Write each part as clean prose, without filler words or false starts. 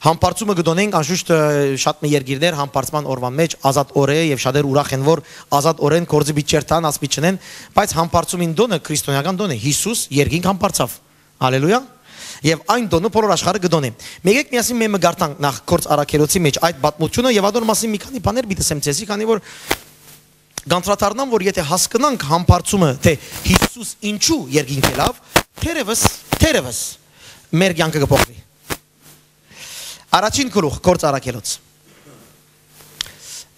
Համբարձումը գտոնենք անշուշտ շատ մի երկիրներ համբարձման օրվան մեջ ազատ օր է եւ շատեր ուրախ են որ ազատ օրեն կորձի բիճերտան ասպի չնեն, բայց համբարձումին դոնը քրիստոնեական դոն է։ Հիսուս երկինք համբարձավ։ Հալելույա։ Եվ այն դոնը բոլոր աշխարհը գտոնե։ Մեկ միասին մենք գարտանք նախ կորձ արաքելոցի մեջ այդ պատմությունը եւ ադոր մասին մի քանի բաներ պիտի ցեցի, քանի որ գանտրատարնամ որ եթե հասկանանք համբարձումը թե Հիսուս ինչու երկինք ելավ, թերևս մեր կյանքը կփոխվի։ Առաջին գլուխ կորձ արաքելոց։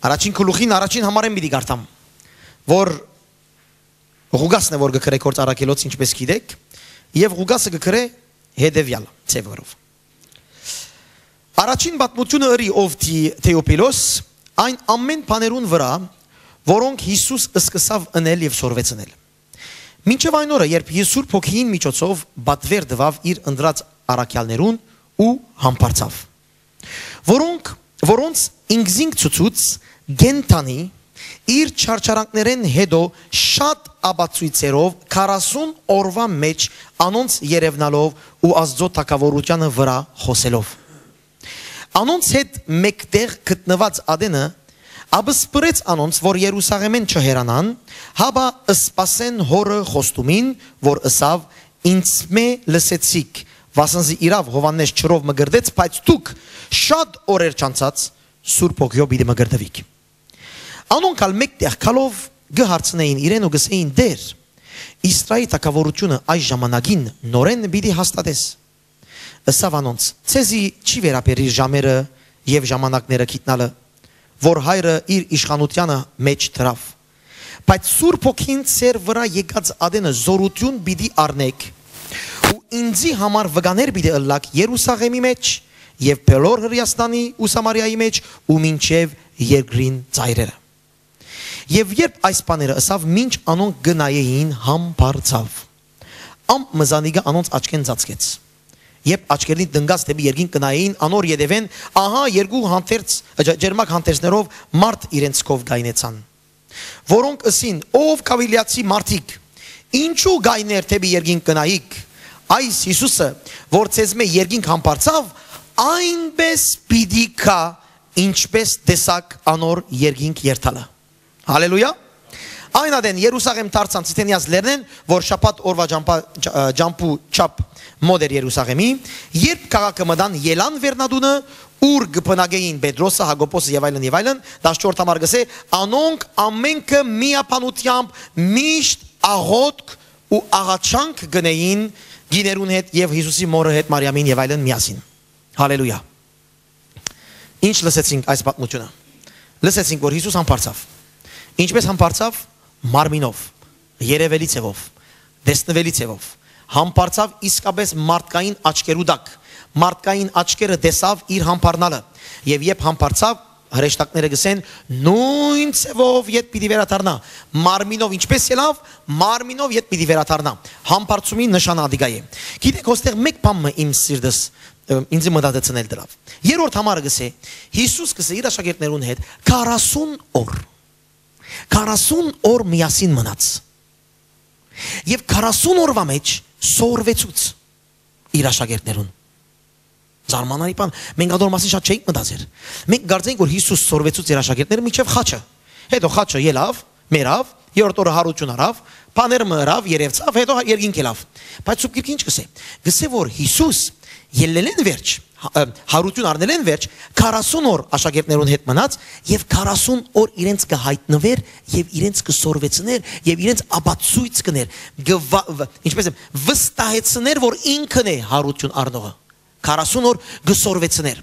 Առաջին գլուխին առաջին համարեն պիտի գարտամ, որ Ղուգասն է որ գկրե կորձ արաքելոց ինչպես գիտեք, եւ Ղուգասը գկրե հետեւյալ ծևերով։ Առաջին պատմությունը ըրի ով Թեոփիլոս այն ամեն բաներուն վրա, որոնք Հիսուս սկսավ ընել եւ սորվեցնել։ Մինչև այն օրը, երբ Սուրբ Հոգին միջոցով բատվեր դվավ իր ընտրած առաքյալներուն ու համբարձավ, որոնց ինքզինք ցուցուց գենտանի իր չարչարանքներեն հետո շատ աբացույցերով 40 օրվա մեջ անոնց երևնալով ու Աստծո թագավորությանը վրա խոսելով։ Անոնց հետ մեկտեղ գտնված ադենը աբսպրեց անոնց, որ Երուսաղեմեն չհերանան, հաբա սպասեն հորը խոստումին, որ ըսավ ինձ մե լսեցիք, վասնզի իրավ Հովանես չրով մգրդեց, բայց դուք շատ օրեր չանցած Սուրբ Հոգիով պիտի մգրդվիք։ Անոնք ալ մեկտեղ քալով գհարցնեին իրեն ու գսեին դեր, Իսրայելի թագավորությունը այս ժամանակին նորեն պիտի հաստատես։ Ըսավ անոնց, ցեզի չի վերապերիր ժամերը եւ ժամանակները գիտնալը, որ հայրը իր իշխանությանը մեջ դրավ։ Բայց Սուրբ Հոգին ծեր վրա եկած ադենը զորություն պիտի առնեք ու ինձի համար վկաներ պիտի ըլլակ Երուսաղեմի մեջ եւ բոլոր Հրեաստանի ու Սամարիայի մեջ ու մինչև երկրին ծայրերը։ Եվ երբ այս բաները ըսավ, մինչ անոնք գնայեին համբարձավ, մզանիգը անոնց աչքեն ծածկեց։ Երբ աչքերին դնգած դեպի երկին գնայեին, անոր յետևեն, ահա երկու ջերմակ հանդերձներով մարդ իրենց կով գայնեցան, որոնք ըսին, ով Գալիլեացի մարդիկ, ինչու գայներ դեպի երկին գնայիք, այս Հիսուսը, որ ցեզ մե երկինք համբարձավ, այնպես պիտի գա, ինչպես տեսակ անոր երկինք երթալը։ Հալելույա։ Այն ադեն Երուսաղեմ դարձան Ցիտենիաց լերնեն, որ շաբաթ օրվա ջամփու չափ մոդեր Երուսաղեմի, երբ քաղաքը մտան ելան վերնադունը, ուր գբնագեին Պետրոսը, Հակոբոսը եւ այլն, 14 համար գսե, անոնք ամենքը միապանությամբ միշտ աղոթք ու աղաչանք գնեին գիներուն հետ եւ Հիսուսի մորը հետ Մարիամին եւ այլն միասին։ Հալելույա։ Ինչ լսեցինք այս պատմությունը։ Լսեցինք, որ Հիսուս համբարձավ։ Ինչպես համբարձավ, մարմինով, երևելի ցևով, դեսնվելի ցևով, համբարձավ իսկապես մարդկային աչքերու դակ, մարդկային աչքերը տեսավ իր համբառնալը, եւ երբ համբարձավ, հրեշտակները գսեն նույն ցևով յետ պիտի վերադառնա, մարմինով ինչպես ելավ, մարմինով յետ պիտի վերադառնա, համբարձումի նշանը ադիգա է։ Գիտեք, ոստեղ մեկ բան իմ սիրտս ինձ մտածեցնել դրավ։ Երրորդ համարը գսե, Հիսուս գսե իր աշակերտներուն հետ 40 օր միասին մնաց եւ 40 օրվա մեջ սորվեցուց իր աշակերտներուն։ Զարմանալի բան, մենք ադոր մասին շատ չէինք մտածել։ Մենք կարծեինք, որ Հիսուս սորվեցուց իր աշակերտները մինչև խաչը։ Հետո խաչը ելավ, մերավ, երրորդ օրը հարություն արավ, բաները մրավ, երևցավ, հետո երկինք ելավ։ Բայց Սուրբ Գիրքը ինչ գսե։ Գսե, որ Հիսուս ելելեն վերջ, հարություն առնելեն վերջ, 40 օր աշակերտներուն հետ մնաց եւ 40 օր իրենց կհայտնվեր եւ իրենց կսորվեցներ եւ իրենց աբացույց կներ, ինչպես է, վստահեցներ, որ ինքն է հարություն առնողը։ 40 օր գսորվեցներ։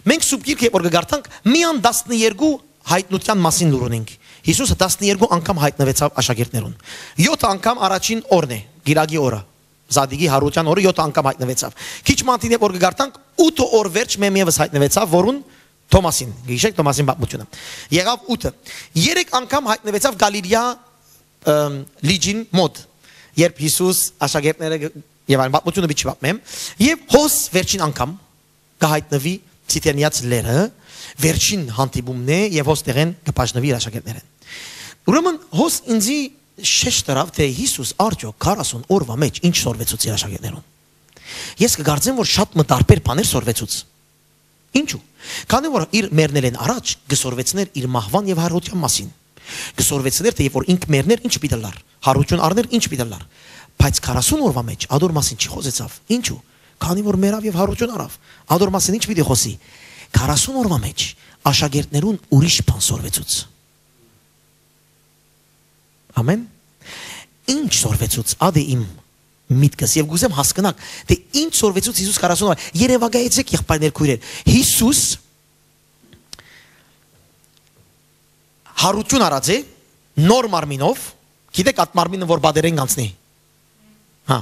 Մենք Սուրբ Գիրքը որ գարտանք, միան 12 հայտնության մասին լուր ունենք։ Հիսուսը 12 անգամ հայտնվեցավ աշակերտներուն։ 7 անգամ առաջին օրն է, Գիրագի օրը։ Զադիգի հարության օրը 7 անգամ հայտնվեցավ։ Քիչ մանտին է որ գարտանք 8 օր վերջ մեմիևս հայտնվեցավ, որուն Թոմասին, գիշեք Թոմասին պատմությունը։ Եղավ 8-ը։ 3 անգամ հայտնվեցավ Գալիլեա լիջին մոտ, երբ Հիսուս աշակերտները եւ այն պատմությունը մի չպատմեմ, եւ հոս վերջին անգամ կհայտնվի Ցիտենիաց լերը, վերջին հանդիպումն է եւ հոստեղեն կպաշնվի իր աշակերտներեն։ Ուրեմն հոս ինձի շեշ դրավ թե Հիսուս արդյոք 40 օրվա մեջ ինչ սորվեցուց իր աշակերտներուն։ Ես կգարձեմ, որ շատ մտարբեր բաներ սորվեցուց։ Ինչու։ Քանի որ իր մերնել են առաջ, գսորվեցներ իր մահվան եւ հարության մասին։ Գսորվեցներ թե երբ որ ինք մերներ ինչ պիտի լար, հարություն առներ ինչ պիտի լար։ Բայց 40 օրվա մեջ ադոր մասին չի խոսեցավ։ Ինչու։ Քանի որ մերավ եւ հարություն առավ, ադոր մասին ինչ պիտի խոսի։ 40 օրվա մեջ աշակերտներուն ուրիշ բան սորվեցուց։ Ամեն։ Ինչ սորվեցուց ադե իմ միտքս եւ գուզեմ հասկանաք թե ինչ սորվեցուց Հիսուս 40 օր երևակայեցեք եղբայրներ քույրեր Հիսուս հարություն արած է նոր մարմինով գիտեք այդ մարմինը որ բادرեն կանցնի հա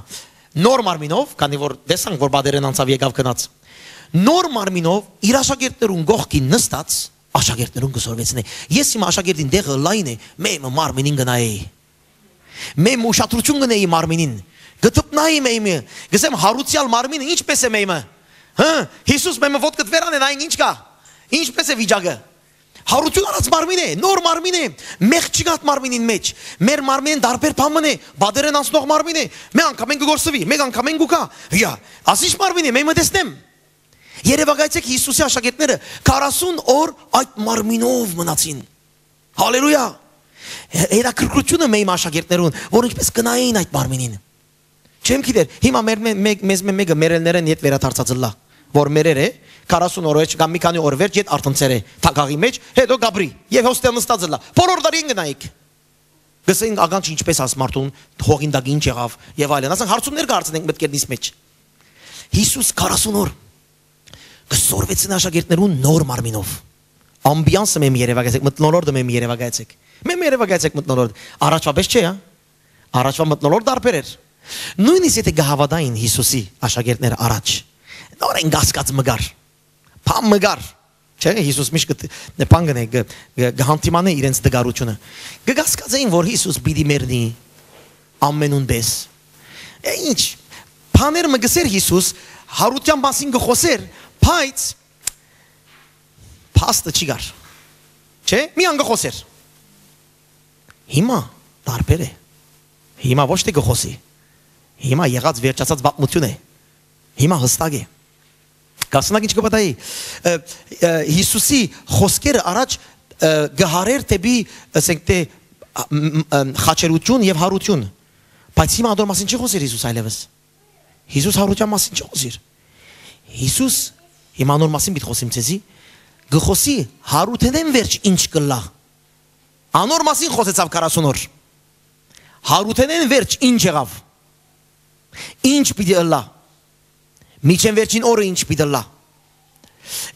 նոր մարմինով քանի որ տեսանք որ բادرեն անցավ եկավ գնաց նոր մարմինով իր աշակերտներուն գողքին նստած աշակերտներուն գսորվեցնե ես իմ աշակերտին դեղը լայն է մեմ մարմինին գնայի մեմ ուշադրություն գնայի մարմինին գտպնայի մեմը գսեմ հարուցյալ մարմինը ինչպես է մեմը հա Հիսուս մեմը ոտ կտվերան են այն ինչ կա ինչպես է վիճակը հարություն արած մարմին է նոր մարմին է մեղ չգատ մարմինին մեջ մեր մարմինն դարբեր բան է բادرեն անցնող մարմին է մի անգամ են գորսվի մեկ անգամ են գուկա հյա ասիշ մարմին է մեմը տեսնեմ երևակայեցեք Հիսուսի աշակերտները 40 օր այդ մարմինով մնացին հալելույա հետաքրքրությունը մեր աշակերտներուն որ ինչպես գնային այդ մարմինին չեմ գիտեր հիմա մեզ մեկը մերելներեն իդ վերադարձած լա որ մերեր է 40 օր մեջ կամ մի քանի օր վերջ իդ արտնցեր է թակաղի մեջ հետո գաբրի եւ հոստել նստած լա բոլոր դարին գնայիք գսենք ագանջ ինչպես ասմարտուն հողին դակ ինչ եղավ եւ այլն ասենք հարցումներ կհարցնենք մտքերնից մեջ Հիսուս 40 օր գսորվեցին աշակերտներուն նոր մարմինով ամբիանսը մեմ երևակայեցեք մտնոլորտը մեմ երևակայեցեք մեմ երևակայեցեք մտնոլորտ առաջվա պես չէ հա առաջվա մտնոլորտ դարբեր էր նույնիսկ եթե գահավադային Հիսուսի աշակերտները առաջ նոր են գասկած մգար փամ մգար չէ Հիսուս միշտ բանգն է գհանտիմանե իրենց դգարությունը գասկածային որ Հիսուս պիտի մեռնի ամենուն պես ինչ բաներ մգսեր Հիսուս հարության մասին գխոսեր բայց փաստը չի գար չէ մի անգխոսեր հիմա դարբեր է հիմա ոչ թե գխոսի հիմա եղած վերջացած բացմություն է հիմա հստակ է կասնակ ինչ կպատայի Հիսուսի խոսքերը առաջ գահարեր տեպի ասենք թե խաչերություն եւ հարություն բայց հիմա ադոր մասին չի խոսիր Հիսուս այլևս Հիսուս հարության մասին չի խոսիր Հիսուս հիմա նոր մասին պիտի խոսիմ ցեզի գխոսի հարութենեն վերջ ինչ կլա անոր մասին խոսեցավ 40 օր հարութենեն վերջ ինչ եղավ ինչ պիտի ըլլա միջեն վերջին օրը ինչ պիտի ըլլա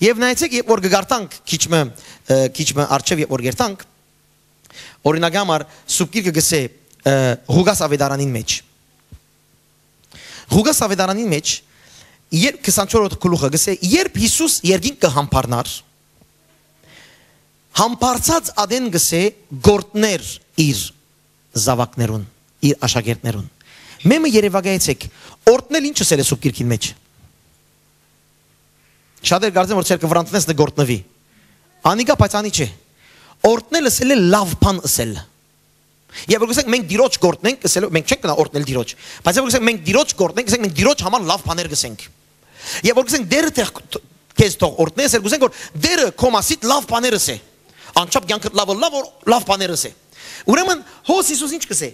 եւ նայեցեք երբ որ գարտանք քիչմը արչեւ երբ որ գերտանք օրինակ համար սուբկիրքը գսե Ղուգաս ավետարանին մեջ Ղուգաս ավետարանին մեջ երբ 24-րդ գլուխը գսե երբ Հիսուս երկին կհամբարնար համբարձած ադեն գսե գործներ իր զավակներուն իր աշակերտներուն մեմը երևակայեցեք օրտնել ինչ ասել է սուբկիրքին մեջ շատեր կարծեն որ ցերկը վրանտնես դե գործնվի անիկա բայց անի չէ օրտնել ասել է լավ բան ասել եւ որ գսենք մենք դիրոջ գործնենք ասել մենք չենք գնա օրտնել դիրոջ բայց որ գսենք մենք դիրոջ գործնենք գսենք մենք դիրոջ համար լավ բաներ գսենք եւ որ գսենք դերը քեզ թող օրտնես գսենք որ դերը կոմասիտ լավ բաներ ասե անչափ կյանքը լավ բաներ ասե ուրեմն հոս Հիսուս ինչ կսե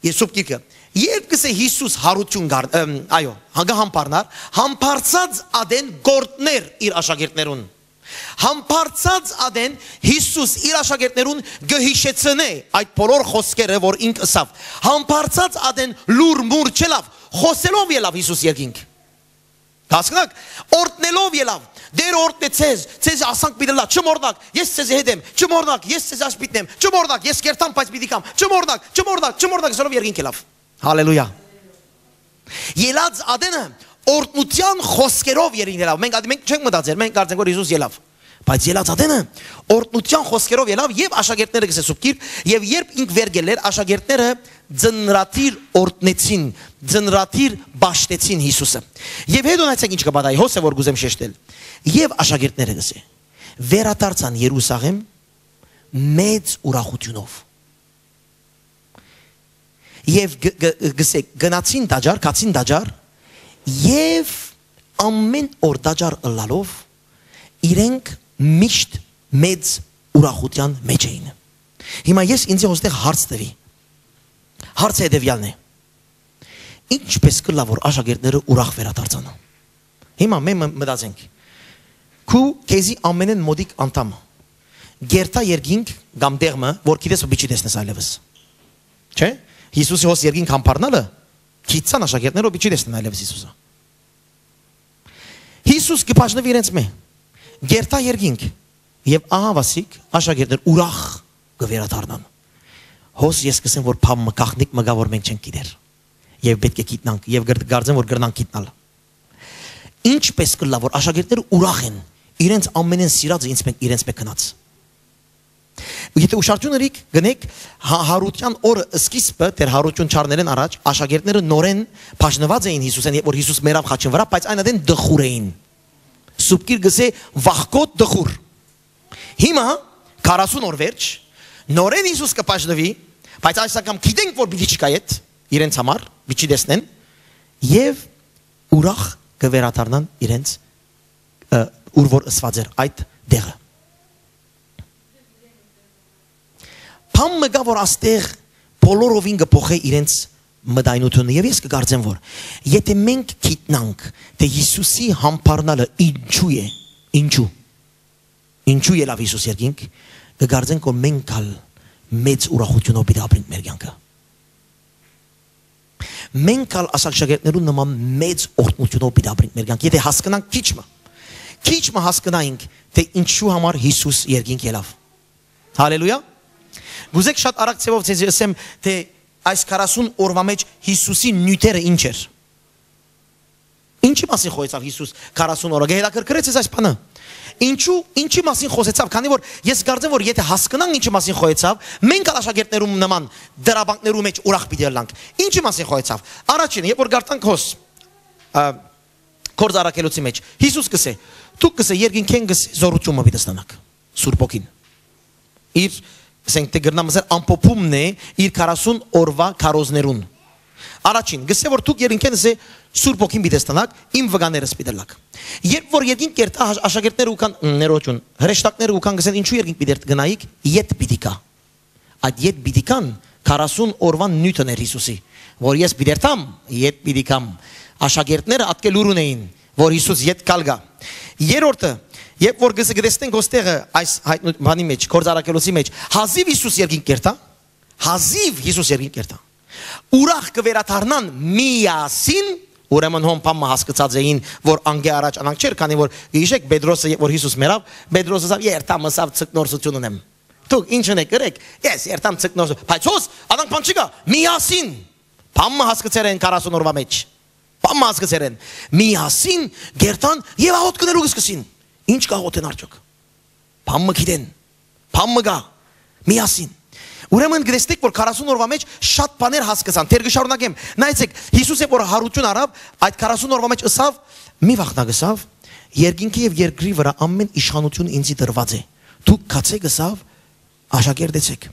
Սուբկիրքը երբ կսե Հիսուս հարություն գար այո հագա համբարնար համբարձած ադեն գործներ իր աշակերտներուն համբարձած ադեն Հիսուս իր աշակերտներուն գհիշեցնե այդ բոլոր խոսքերը որ ինք ասավ համբարձած ադեն լուր մուր չելավ խոսելով ելավ Հիսուս երկինք հասկանաք օրտնելով ելավ դեր օրտնեցես ցեզ ասանք պիտի լա չմորնակ ես ցեզ հետ եմ չմորնակ ես ցեզ ասպիտնեմ չմորնակ ես կերտամ բայց պիտի կամ չմորնակ զորով երկինք ելավ հալելույա ելած ադենը օրտնության խոսքերով երին ելավ մենք չենք մտածել մենք կարծենք որ Հիսուս ելավ բայց ելած ադենը օրտնության խոսքերով ելավ եւ աշակերտները գսե սուբկիր եւ երբ ինք վերգելեր աշակերտները ձնրատիր օրտնեցին ձնրատիր բաշտեցին Հիսուսը եւ հետո նայեցեք ինչ կպատահի հոսը որ գուզեմ շեշտել եւ աշակերտները գսե վերադարձան Երուսաղեմ մեծ ուրախությունով եւ գսե գնացին դաջար կացին դաջար եւ ամեն օր դաջար ըլլալով իրենք միշտ մեծ ուրախության մեջ էին։ Հիմա ես ինձ ոստեղ հարց տվի։ Հարցը հետևյալն է. ինչպես կլա որ աշակերտները ուրախ վերադարձան։ Հիմա մենք մտածենք։ Քու քեզի ամենեն մոդիկ անդամը գերտա երկինք կամ դեղմը որ գիտես ու բիչի տեսնես այլևս։ Չէ՞։ Հիսուսի հոս երկինք համբարնալը քիծան աշակերտները ու բիչի տեսնեն այլևս Հիսուսը։ Հիսուս կփաշնվի իրենց մե գերտա երկինք եւ ահավասիկ աշակերտներ ուրախ կվերադառնան։ Հոս ես կսեմ որ փամը կախնիկ մգա որ մենք չենք գիտեր եւ պետք է գիտնանք եւ գարձեմ որ գրնանք գիտնալ։ Ինչպես կլա որ աշակերտները ուրախ են իրենց ամենեն սիրածը իրենց մե գնաց։ Եթե ուշադրություն ըրիք գնեք հարության օրը սկիզբը դեր հարություն չարներեն առաջ աշակերտները նորեն փաշնված էին Հիսուսեն որ Հիսուս մերավ խաչին վրա բայց այն adեն դխուր էին։ Սուպկիր գսե վախկոտ դխուր։ Հիմա 40 օր վերջ նորեն Հիսուս կփաշնվի բայց այս անգամ գիտենք որ պիտի չկա այդ իրենց համար պիտի տեսնեն եւ ուրախ կվերադառնան իրենց ուր որ ըսված էր այդ դեղը։ Փամը գա որ աստեղ բոլորովին կփոխե իրենց մտայնությունը եւ ես կգարձեմ որ եթե մենք գիտնանք թե Հիսուսի համբարնալը ինչու է լավ Հիսուս երկինք կգարձենք որ մենք ալ մեծ ուրախությունով պիտի ապրենք մեր կյանքը։ Մենք ալ աշակերտներուն նման մեծ օրհնությունով պիտի ապրենք մեր կյանքը եթե հասկանանք քիչը հասկանայինք թե ինչու համար Հիսուս երկինք ելավ։ Հալելույա։ Գուզեք շատ արագ ծևով ձեզ ասեմ թե այս 40 օրվա մեջ Հիսուսի նյութերը ինչ էր։ Ինչի մասին խոսեցավ Հիսուս 40 օրը հետաքրքրեց այս բանը։ Ինչի մասին խոսեցավ, քանի որ ես կարծեմ որ եթե հասկանանք ինչի մասին խոսեցավ, մենք աշակերտներում նման դրաբանքներու մեջ ուրախ պիտի լանք։ Ինչի մասին խոսեցավ։ Առաջին, երբ որ գարտանք հոս կորձ առաքելոցի մեջ, Հիսուս կսե, դուք կսե երկինքեն կսե զորությունը պիտի ստանաք։ Սուրբ ոգին։ Իր ասենք թե գրնամասեր ամփոփումն է իր 40 օրվա քարոզներուն։ Առաջին, գսե որ դուք երկինքեն կսե Սուրբ ոգին պիտի ստանաք, իմ վգաներս պիտի լաք։ Երբ որ երկինք կերտա աշակերտները ու կան ներոջուն, հրեշտակները ու կան գսեն ինչու երկինք պիտի գնայիք, իդ պիտի կա։ Այդ իդ պիտի կան 40 օրվան նյութն էր Հիսուսի, որ ես պիտի երթամ, իդ պիտի կամ աշակերտները ատկել ուրուն էին, որ Հիսուս իդ կալ գա։ Երրորդը, երբ որ գտեսնենք ոստեղը այս բանի մեջ, կորձարակելոցի մեջ, հազիվ Հիսուս երկինք կերտա, հազիվ Հիսուս երկինք կերտա։ Ուրախ կվերադառնան միասին, ուրեմն հոն փամը հասկացած էին, որ անգե առաջ անանք չէր, քանի որ գիշեք Պետրոսը որ Հիսուս մերավ, Պետրոսը ասավ երթամ ասավ ցկնորսություն ունեմ։ Դուք ինչ ունեք գրեք, ես երթամ ցկնորս, բայց հոս անանք բան չկա, միասին փամը հասկացել են 40 օրվա մեջ։ Փամը հասկացել են, միասին գերտան եւ աղոտ կներու սկսին։ Ինչ կաղոթեն արդյոք։ Փամը գիտեն, փամը գա, միասին։ Ուրեմն գտեսնեք որ 40 օրվա մեջ շատ բաներ հասկացան։ Թեր գշարունակեմ։ Նայեցեք, Հիսուսը որ հարություն արավ, այդ 40 օրվա մեջ ըսավ, մի վախնագսավ, երկինքի եւ երկրի վրա ամեն իշխանություն ինձի տրված է։ Դուք կացեք ըսավ, աշակերտեցեք։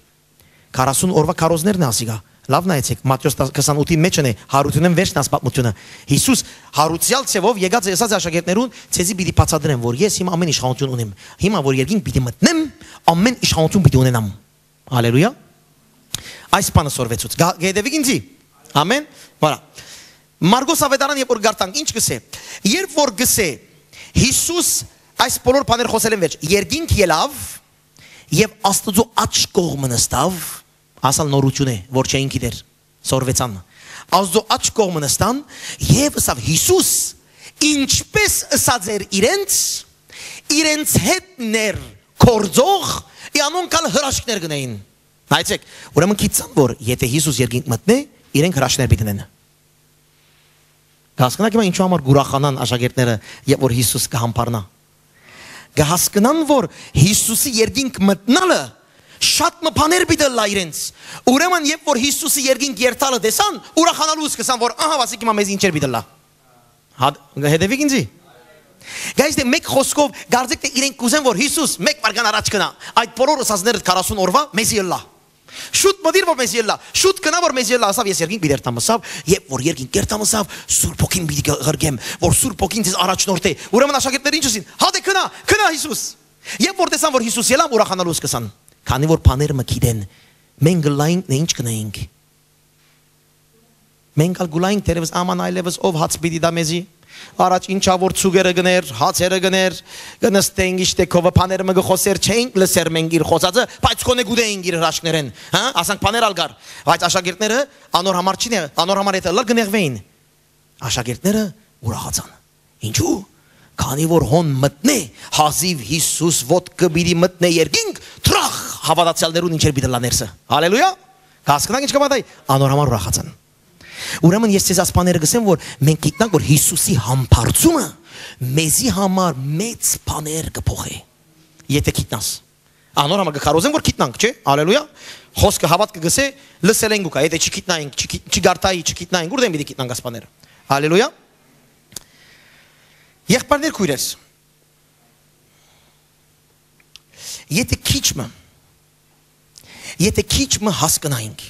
40 օրվա քարոզներն է ասիգա։ Լավ նայեցեք, Մատթեոս 28-ի մեջն է հարությունն վերջն ասպատմությունը։ Հիսուս հարուցյալ ցևով եկած եսած աշակերտներուն ցեզի պիտի բացատրեմ, որ ես հիմա ամեն իշխանություն ունեմ։ Հիմա որ երկինք պիտի մտնեմ, ամեն իշխանություն պիտի ունենամ։ Հալելույա։ Այս բանը սորվեցուց։ Գետևիկ ինձի։ Ամեն։ Վարա։ Մարգոս ավետարան երբ որ գարտանք, ինչ գսե։ Երբ որ գսե Հիսուս այս բոլոր բաներ խոսել են վերջ, երկինք ելավ եւ Աստծո աջ կողմը նստավ, ասալ նորություն է, որ չէին գիտեր, սորվեցան։ Աստծո աջ կողմը նստան եւ ասավ Հիսուս ինչպես ասած էր իրենց հետ ներ կորձող իանոն կալ հրաշքներ գնային։ Նայեցեք, ուրեմն գիտсан որ եթե Հիսուս երկինք մտնե, իրենք հրաշքներ պիտի ունենան։ Հասկանաք հիմա ինչու համար գուրախանան աշակերտները, երբ որ Հիսուս կհամբարնա։ Հասկանան որ Հիսուսի երկինք մտնալը շատ մփաներ պիտի լա իրենց։ Ուրեմն երբ որ Հիսուսի երկինք երթալը տեսան, ուրախանալու սկսան որ ահա ասիկ հիմա մեզ ինչեր պիտի լա։ Հետևիկ ինձի։ Գայս դե մեկ խոսքով գարձեք թե իրենք կուզեն որ Հիսուս մեկ բարգան առաջ գնա։ Այդ բոլոր ըսածները 40 օրվա մեզի լա։ Շուտ մտիր որ մեզ ելա, շուտ գնա որ մեզ ելա, ասավ ես երկինք մի դերտամսավ, եւ որ երկինք դերտամսավ, Սուրբ Հոգին պիտի ղրգեմ, որ Սուրբ Հոգին ձեզ առաջնորդի։ Ուրեմն աշակերտները ինչ ասին, հա դե գնա Հիսուս։ Եվ որ տեսան որ Հիսուս ելա, ուրախանալու սկսան։ Քանի որ բաները մգիտեն, մենք գլայինք ինչ կնայինք։ Մենք գլայինք դերևս աման այլևս ով հաց պիտի դա մեզի։ Առաջ ինչա որ ցուգերը գներ, հացերը գներ, գնստենք իշտեկովը բաները մը գխոսեր չէինք լսեր մենք իր խոսածը, բայց կոնե գուդեինք իր հրաշքներեն, հա, ասանք բաներ ալգար, բայց աշակերտները անոր համար չի, անոր համար եթե լավ գնեղվեին։ Աշակերտները ուրախացան։ Ինչու՞։ Քանի որ հոն մտնե, հազիվ Հիսուս ոտքը պիտի մտնե երկինք, թրախ հավատացյալներուն ինչեր պիտի լաներսը։ Հալելույա։ Հասկանանք ինչ կամատայ, անոր համար ուրախացան։ Ուրեմն ես ցեզ ասպաները գսեմ որ մենք գիտնանք որ Հիսուսի համբարձումը մեզի համար մեծ բաներ կփոխի։ Եթե գիտնաս։ Անոր համար կքարոզեմ որ գիտնանք, չէ՞։ Հալելույա։ Խոսքը հավատքը գսե լսել ենք ուկա, եթե չգիտնայինք, չգարտայի, չգիտնայինք, ուր դեմ պիտի գիտնանք ասպաները։ Հալելույա։ Եղբայրներ քույրեր։ Եթե քիչը հասկանայինք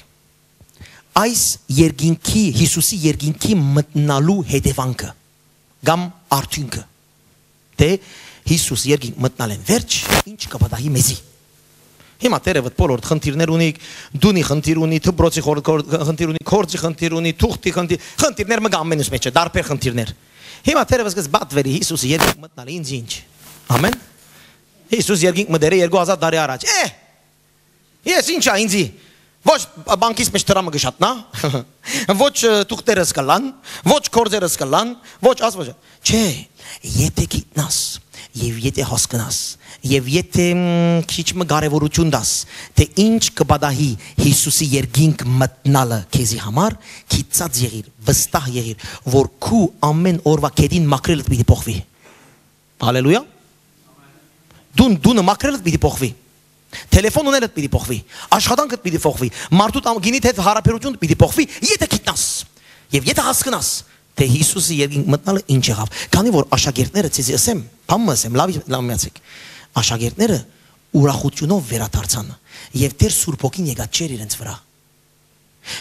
այս երկինքի Հիսուսի երկինքի մտնալու հետևանքը կամ արդյունքը թե Հիսուս երկինք մտնալ են վերջ ինչ կպատահի մեզի։ Հիմա տերևդ բոլոր խնդիրներ ունի, դունի խնդիր ունի, թբրոցի խնդիր ունի, քորձի խնդիր ունի, թուղթի խնդիրներ մը ամենուց մեջ է, դարբեր խնդիրներ։ Հիմա տերևս կես բատվերի Հիսուսի երկինք մտնալ ինձ ինչ։ Ամեն։ Հիսուս երկինք մտերը 2000 տարի առաջ։ Ես ինչա ինձի։ Ոչ բանկից մեջ դրամը գշատնա, ոչ թուղթերս կլան, ոչ քորձերս կլան, ոչ ասված։ Չէ, եթե գիտնաս եւ եթե հասկանաս եւ եթե քիչ մը կարեւորություն դաս, թե ինչ կբադահի Հիսուսի երկինք մտնալը քեզի համար, քիծած եղիր, վստահ եղիր, որ քու ամեն օրվա կետին մակրելդ պիտի փոխվի։ Հալելույա։ Դունը մակրելդ պիտի փոխվի։ Տելեֆոն ունելդ պիտի փոխվի, աշխատանքդ պիտի փոխվի, մարդու գինիդ հետ հարաբերությունը պիտի փոխվի, եթե գիտնաս եւ եթե հասկանաս, թե Հիսուսի երկինք մտնալը ինչ եղավ։ Քանի որ աշակերտները ցեզի ասեմ, բամը ասեմ, լավ միացեք։ Աշակերտները ուրախությունով վերադարձան եւ դեր Սուրբ Հոգին եկած չէր իրենց վրա։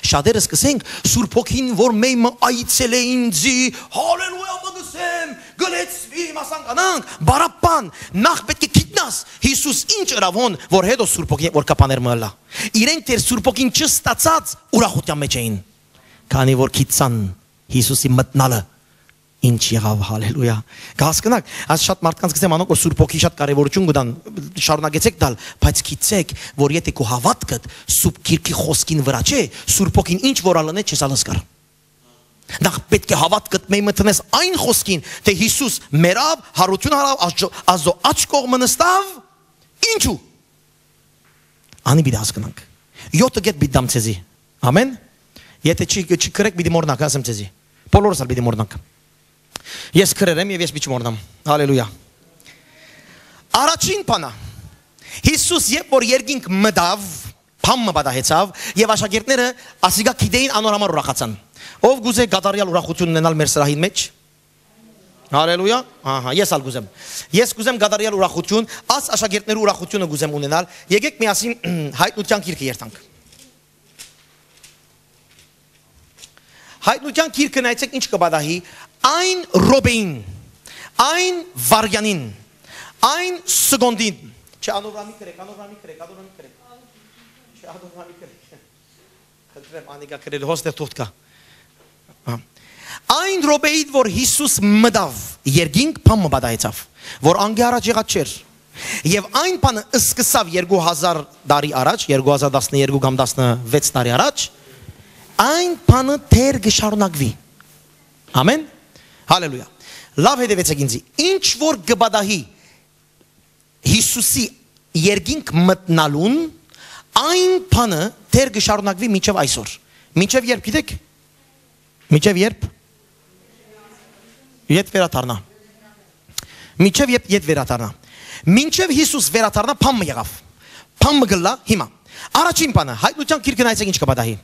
Շատերը սկսենք Սուրբ Հոգին որ մեյմը այցել է ինձի, հալելույա մգսեմ, գլեցվի մասանկանանք, բարապան, նախ պետք է գիտնաս Հիսուս ինչ ըրավոն, որ հետո Սուրբ Հոգին որ կապաներ մըլա։ Իրենք դեր Սուրբ Հոգին չստացած ուրախության մեջ էին, քանի որ գիտցան Հիսուսի մտնալը ինչ եղավ, հալելույա։ Հասկանաք, այս շատ մարդկանց գսեմ անոնք որ Սուրբ Հոգի շատ կարևորություն կտան, շարունակեցեք տալ, բայց գիտեք, որ եթե քո հավատքդ Սուրբ Գիրքի խոսքին վրա չէ, Սուրբ Հոգին ինչ որ ալնե չես ալսկար։ Նախ պետք է հավատքդ մեյ մտնես այն խոսքին, թե Հիսուս մերավ, հարություն հարավ, ազո աչ կողմը նստավ, ինչու։ Անի պիտի հասկանանք։ 7 գետ պիտի դամ ցեզի։ Ամեն։ Եթե չի կրեք պիտի մորնակ, ասեմ ցեզի։ Բոլորս ալ պիտի մորնակ։ Ես քրերեմ եւ ես պիտի մորնամ։ Հալելույա։ Առաջին բանը Հիսուս երբ որ երկինք մտավ, փամը բադահեցավ եւ աշակերտները ասիգա գիտեին անոր համար ուրախացան։ Ով գուզե գադարյալ ուրախություն ունենալ մեր սրահին մեջ։ Հալելույա։ Ահա, ես ալ գուզեմ։ Ես գուզեմ գադարյալ ուրախություն, աս աշակերտների ուրախությունը գուզեմ ունենալ։ Եկեք միասին հայտնության գիրքը երթանք։ Հայտնության գիրքը նայեցեք ինչ կբադահի, այն ռոբեին, այն վարյանին, այն սգոնդին, չէ անովրամի կրեք, չէ անովրամի կրեք, խնդրեմ անիգա կրել հոստեր թուղթ կա, այն ռոբեին, որ Հիսուս մտավ, երկինք փամը բադահեցավ, որ անգի առաջ եղած չէր, եւ այն բանը սկսավ 2000 տարի առաջ, 2012 կամ 16 տարի առաջ, այն բանը դեր գշարունակվի։ Ամեն։ Հալելույա։ Լավ հետևեցեք ինձի։ Ինչ որ գբադահի Հիսուսի երկինք մտնալուն, այն բանը դեր գշարունակվի մինչև այսօր։ Մինչև երբ գիտեք։ Մինչև երբ։ Ետ վերադառնա։ Մինչև ետ վերադառնա։ Մինչև Հիսուս վերադառնա փամը եղավ։ Փամը գլա հիմա։ Առաջին բանը հայտնության գիրքը նայեցեք ինչ կբադահի։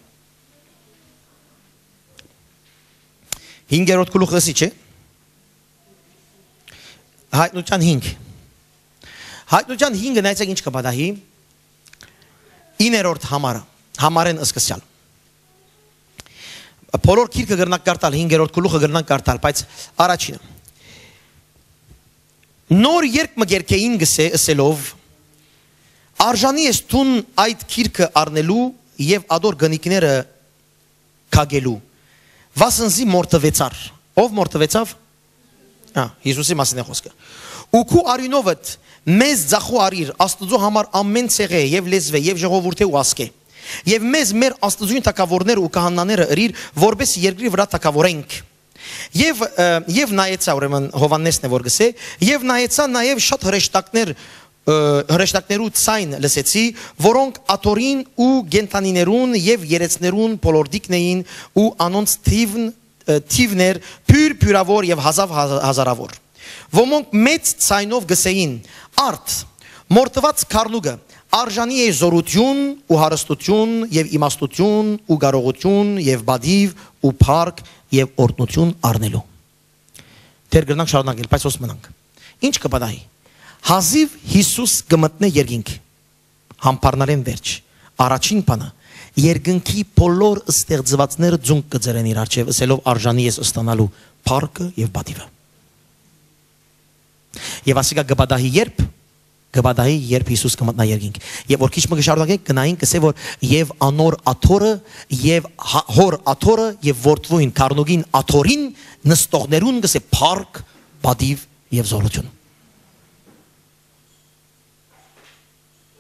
5-րդ գլուխը ասի չէ։ Հայտնության 5։ Հայտնության 5-ը նայեցեք ինչ կբադահի։ 9-րդ համարը։ Համարեն սկսյալ։ Բոլոր քիրքը գրնակ կարտալ, 5-րդ գլուխը գրնակ կարտալ, բայց առաջինը։ Նոր երկ մգերքեին գսե ըսելով արժանի ես տուն այդ քիրքը առնելու եւ ադոր գնիկները կագելու։ Վասնզի մորտվեցար։ Ով մորտվեցավ։ Հիսուսի մասին է խոսքը։ Ու քու արյունովդ մեզ ձախու արիր Աստծո համար ամեն ցեղե եւ լեզվե եւ ժողովուրդե ու ասկե։ Եվ մեզ մեր Աստծուն թակավորներ ու քահանաները ըրիր, որպես երկրի վրա թակավորենք։ Եվ նայեցա, ուրեմն Հովաննեսն է որ գսե, եւ նայեցա նաեւ շատ հրեշտակներու ցայն լսեցի, որոնք աթորին ու գենտանիներուն եւ երեցներուն բոլորդիկն էին ու անոնց թիվներ փյուրավոր եւ հազարավոր։ Ոմանք մեծ ցայնով գսեին. արդ մորտված քարնուգը արժանի է զորություն ու հարստություն եւ իմաստություն ու կարողություն եւ բադիվ ու փառք եւ օրհնություն առնելու։ Դեր գրնանք շարունակել, բայց ոս մնանք։ Ինչ կպատահի։ Հազիվ Հիսուս կմտնե երկինք։ Համբարնարեն վերջ։ Առաջին բանը երկնքի բոլոր ստեղծվածները ձունկ կձերեն իր առջև, ասելով արժանի ես ստանալու փառքը եւ բադիվը։ Եվ ասիկա կպատահի երբ Գբադայի երբ Հիսուս կմտնա երկինք։ Եվ որ քիչ մը կշարունակենք գնային կսե որ եւ անոր աթորը եւ հոր աթորը եւ որդվույն քարնուգին աթորին նստողներուն կսե փառք, բադիվ եւ զորություն։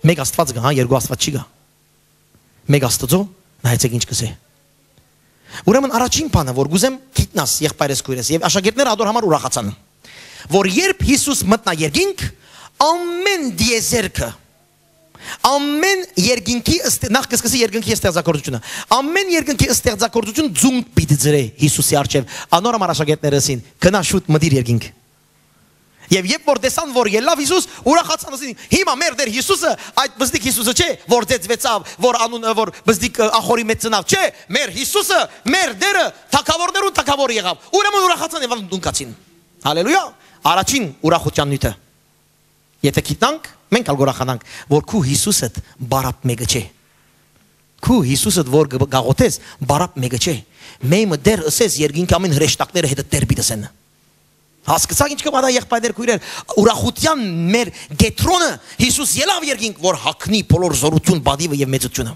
Մեկ Աստված գա, երկու Աստված չի գա։ Մեկ Աստծո նայեցեք ինչ կսե։ Ուրեմն առաջին բանը որ գուզեմ գիտնաս եղբայրս քույրես եւ աշակերտները ադոր համար ուրախացան։ Որ երբ Հիսուս մտնա երկինք ամեն դիեզերքը ամեն երկինքի նախ կսկսի երկինքի ստեղծագործությունը ամեն երկինքի ստեղծագործություն ձունկ պիտի ձրե Հիսուսի առջև անոր աշակերտները ասին գնա շուտ մտիր երկինք եւ երբ որ տեսան որ ելավ Հիսուս ուրախացան ասին հիմա մեր դեր Հիսուսը այդ բզդիկ Հիսուսը չէ որ ծեծվեցավ որ անուն որ բզդիկ ախորի մեծ ծնավ չէ մեր Հիսուսը մեր դերը թակավորներուն թակավոր եղավ ուրեմն ուրախացան եւ դունկացին հալելույա առաջին ուրախության նյութը Եթե գիտնանք, մենք ալ գորախանանք, որ քու Հիսուսդ բարապ մեկը չէ։ Քու Հիսուսդ որ գաղոթես, բարապ մեկը չէ։ Մեմը դեր ասես երկինքի ամեն հրեշտակները հետը դեր բիդսեն։ Հասկացա՞ք ինչ կմադա եղբայրներ քույրեր, ուրախության մեր գետրոնը Հիսուս ելավ երկինք, որ հակնի բոլոր զորություն, բադիվը եւ մեծությունը։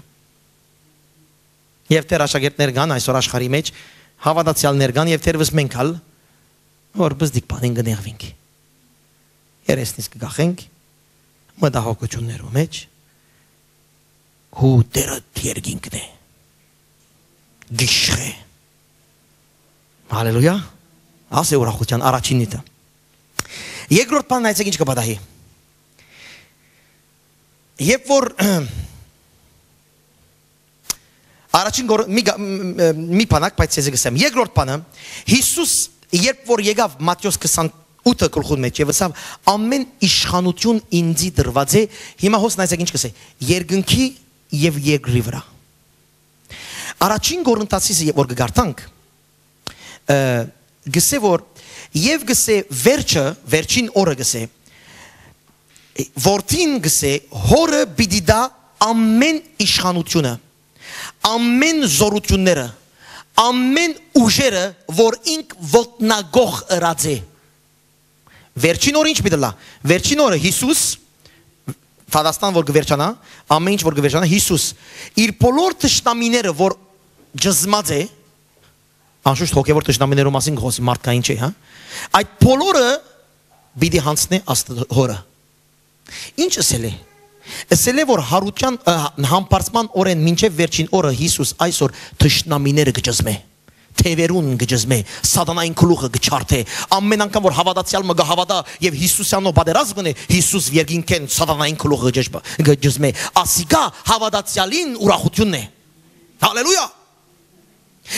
Եվ դեր աշակերտներ կան այսօր աշխարհի մեջ, հավատացյալներ կան եւ դերվս մենք ալ որ բզդիկ բանին գնեղվենք։ Երեսնից կգախենք մտահոգություններու մեջ հու դերը երկինքն է գիշղ է հալելույա ասե ուրախության առաջին նյութը երկրորդ բանն այցեք ինչ կպատահի երբ որ առաջին մի բանակ բայց ես գսեմ երկրորդ բանը Հիսուս երբ որ եկավ Մատթեոս 28 գլխուն մեջ եւ ասավ ամեն իշխանություն ինձի դրված է հիմա հոս նայեցեք ինչ կսե երկնքի եւ երկրի վրա առաջին Կորինթացիս որ գարտանք գսե որ եւ գսե վերջին օրը գսե որդին գսե հորը պիտի դա ամեն իշխանությունը ամեն զորությունները ամեն ուժերը որ ինք ոտնագող ըրած է Վերջին օրը ինչ պիտի լա Վերջին օրը Հիսուս Ֆադաստան որ գվերջանա ամեն ինչ որ գվերջանա Հիսուս իր բոլոր թշնամիները որ ջզմած է անշուշտ հոգևոր թշնամիներու մասին խոսի մարդկային չէ հա այդ բոլորը պիտի հանցնի Աստծո Ինչ ասել է որ հարության համբարձման օրեն մինչև վերջին օրը Հիսուս այսօր թշնամիները գջզմե Թևերուն գջզմե սատանային քլուխը գչարթե ամեն անգամ որ հավատացյալ մը գհավատա եւ Հիսուսյանո բادرազգն է Հիսուս երկինքեն սատանային քլուխը գջզմե ասիկա հավատացյալին ուրախությունն է հալելույա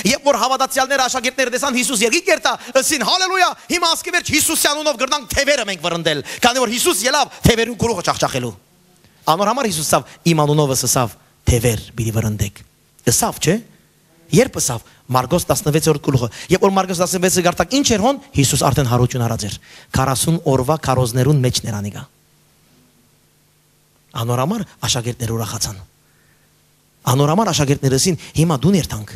Երբ որ հավատացյալները աշակերտները տեսան Հիսուս երկինք երթա ասին հալելույա հիմա ասկի վերջ Հիսուսյանունով գրնանք թևերը մենք վրընդել քանի որ Հիսուս ելավ թևերուն քլուխը ճախճախելու անոր համար Հիսուսով իմ անունով ասավ թևեր պիտի վրընդեք ասավ չէ Երբ ասավ Մարգոս 16-րդ գլուխը Երբ որ Մարգոս 16-ը գարտակ ինչ էր հոն Հիսուս արդեն հարություն արած էր 40 օրվա քարոզներուն մեջ նրանիկա Անոր համար աշակերտները ուրախացան Անորամար աշակերտներսին հիմա դուն երթանք։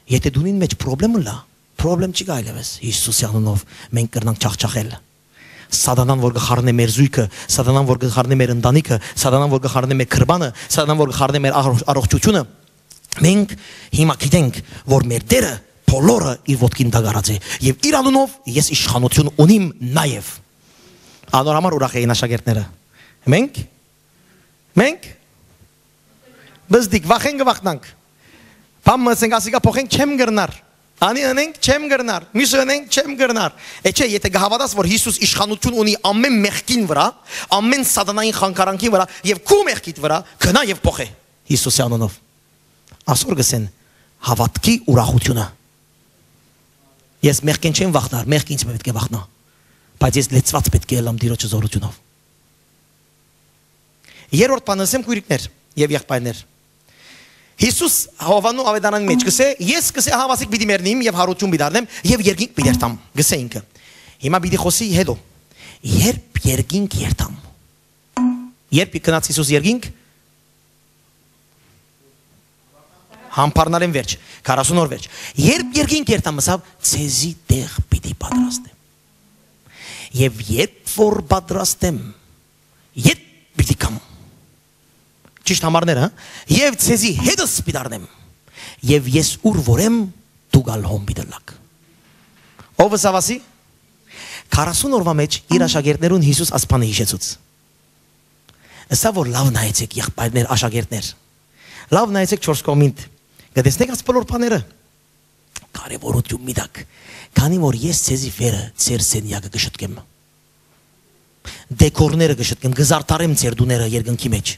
Եթե դունին մեջ պրոբլեմ լա, պրոբլեմ չի գայլևես Հիսուսի անունով մենք կրնանք չախչախել։ Սատանան որ գխառնե մեր զույգը, սատանան որ գխառնե մեր ընտանիքը, սատանան որ գխառնե մեր քրբանը, սատանան որ գխառնե մեր առողջությունը, մենք հիմա գիտենք, որ մեր Տերը բոլորը իր ոտքին դագարած է եւ իր անունով ես իշխանություն ունիմ նաեւ։ Անորամար ուրախ էին աշակերտները։ Մենք բզդիկ վախեն գվախնանք։ Փամը սենգասիկա փոխենք չեմ գրնար։ Անի անենք չեմ գրնար, միշտ անենք չեմ գրնար։ Չէ, եթե գհավատաս որ Հիսուս իշխանություն ունի ամեն մեղքին վրա, ամեն սատանային խանգարանքի վրա եւ քու մեղքիդ վրա, գնա եւ փոխե Հիսուսի անունով։ Ասոր գսեն հավատքի ուրախությունը։ Ես մեղքին չեմ վախնար, մեղք ինձ պետք է վախնա։ Բայց ես լեցված պետք է ելամ Տիրոջը զորությունով։ Երրորդ բանը ասեմ քույրիկներ եւ եղբայրներ։ Հիսուս Հովանու ավետարանի մեջ գսե ես գսե հավասիկ պիտի մեռնիմ եւ հարություն պիտի դառնեմ եւ երկինք պիտի երթամ գսե ինքը հիմա պիտի խոսի հետո երբ երկինք երթամ երբ գնաց Հիսուս երկինք համբարնալեն վերջ 40 օր վերջ երբ երկինք երթամ ասավ ցեզի տեղ պիտի պատրաստեմ եւ երբ որ պատրաստեմ երբ պիտի կամ Ճիշտ համարները, եւ ցեզի հետս պիտարնեմ, եւ ես ուր որեմ դու գալ հոմ պիտլակ։ Ով սավասի 40 օրվա մեջ իր աշակերտներուն Հիսուս ասպանը հիշեցուց։ Ասա որ լավ նայեցեք եղբայրներ աշակերտներ։ Լավ նայեցեք 4 կողմին։ Գտեսնեք այս բոլոր բաները։ Կարևորություն միտակ։ Քանի որ ես ցեզի վերը ծեր սենյակը գշտկեմ։ Դեկորները գշտկեմ, գզարտարեմ ծեր դուները երկնքի մեջ։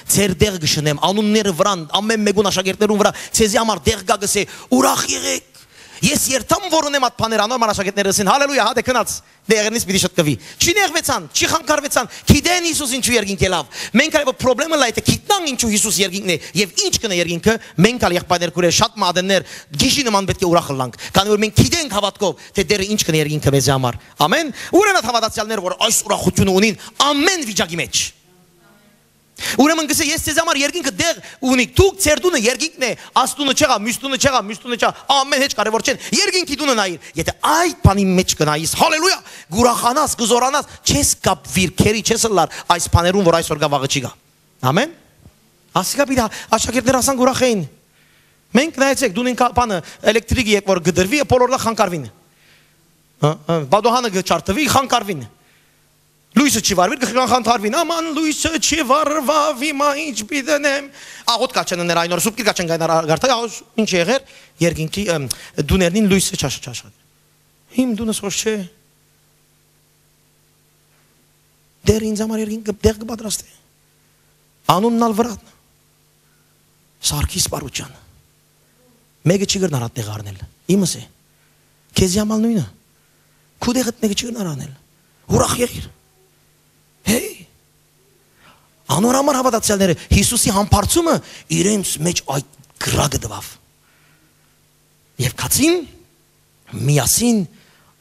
Ձեր դեղ գշնեմ անունները վրան ամեն մեկուն աշակերտներուն վրա ցեզի համար դեղ գա գսե ուրախ եղեք ես երթամ որ ունեմ այդ բաները անոր աշակերտները ասին հալելույա հա դե քնած դեղերնից պիտի շտկվի չի նեղվեցան չի խանգարվեցան գիտեն Հիսուս ինչու երկինք ելավ մենք այո պրոբլեմը լա է գիտնան ինչու Հիսուս երկինքն է եւ ինչ կնա երկինքը մենք ալ եղբայրներ քուրե շատ մադեններ գիշի նման պետք է ուրախ լանք քանի որ մենք գիտենք հավատքով թե դերը ինչ կնա երկինքը մեզ համար ամեն ուրեմն հավատացյալներ որ այս ուրախությունը ունին ամեն վիճակի մեջ Ուրեմն գսե ես ցեզ համար երկինքը դեղ ունի դուք ծեր դունը երկինքն է աստունը չեղա մյուստունը չեղա ամեն հեչ կարևոր չեն երկինքի դունը նայիր եթե այդ բանի մեջ կնայիս հալելույա գուրախանաս գզորանաս չես կապվիր քերի չես լար այս բաներուն որ այսօր գա վաղը չի գա ամեն ասիկա պիտի աշակերտներ ասան գուրախ էին մենք նայեցեք դունին բանը էլեկտրիկը երբ որ գդրվի բոլորը խանգարվին բադոհանը գճարտվի խանգարվին Լույսը չի վարվի, խանդարվին, աման լույսը չի վարվի, մա ինչ պիտենեմ, աղոտ կաչեն ներ այն օր, սուպկիր կաչեն գայնար ագարտա, ինչ եղեր, երկինքի դուներնին լույսը չաշխատ, իմ դունս խոշ չէ, դեր ինձ համար երկինքը դեղ կպատրաստ է, անունն ալ վրան, Սարգիս Պարուչյան, մեկը չի գրնար ատ տեղ արնել, իմս է, քեզի ամալ նույնը, քու դեղըտ մեկը չի գրնար անել, ուրախ եղիր, Hey, անորամար հավատացյալները Հիսուսի համբարձումը իրենց մեջ այդ գրագը դվավ։ Եվ կացին միասին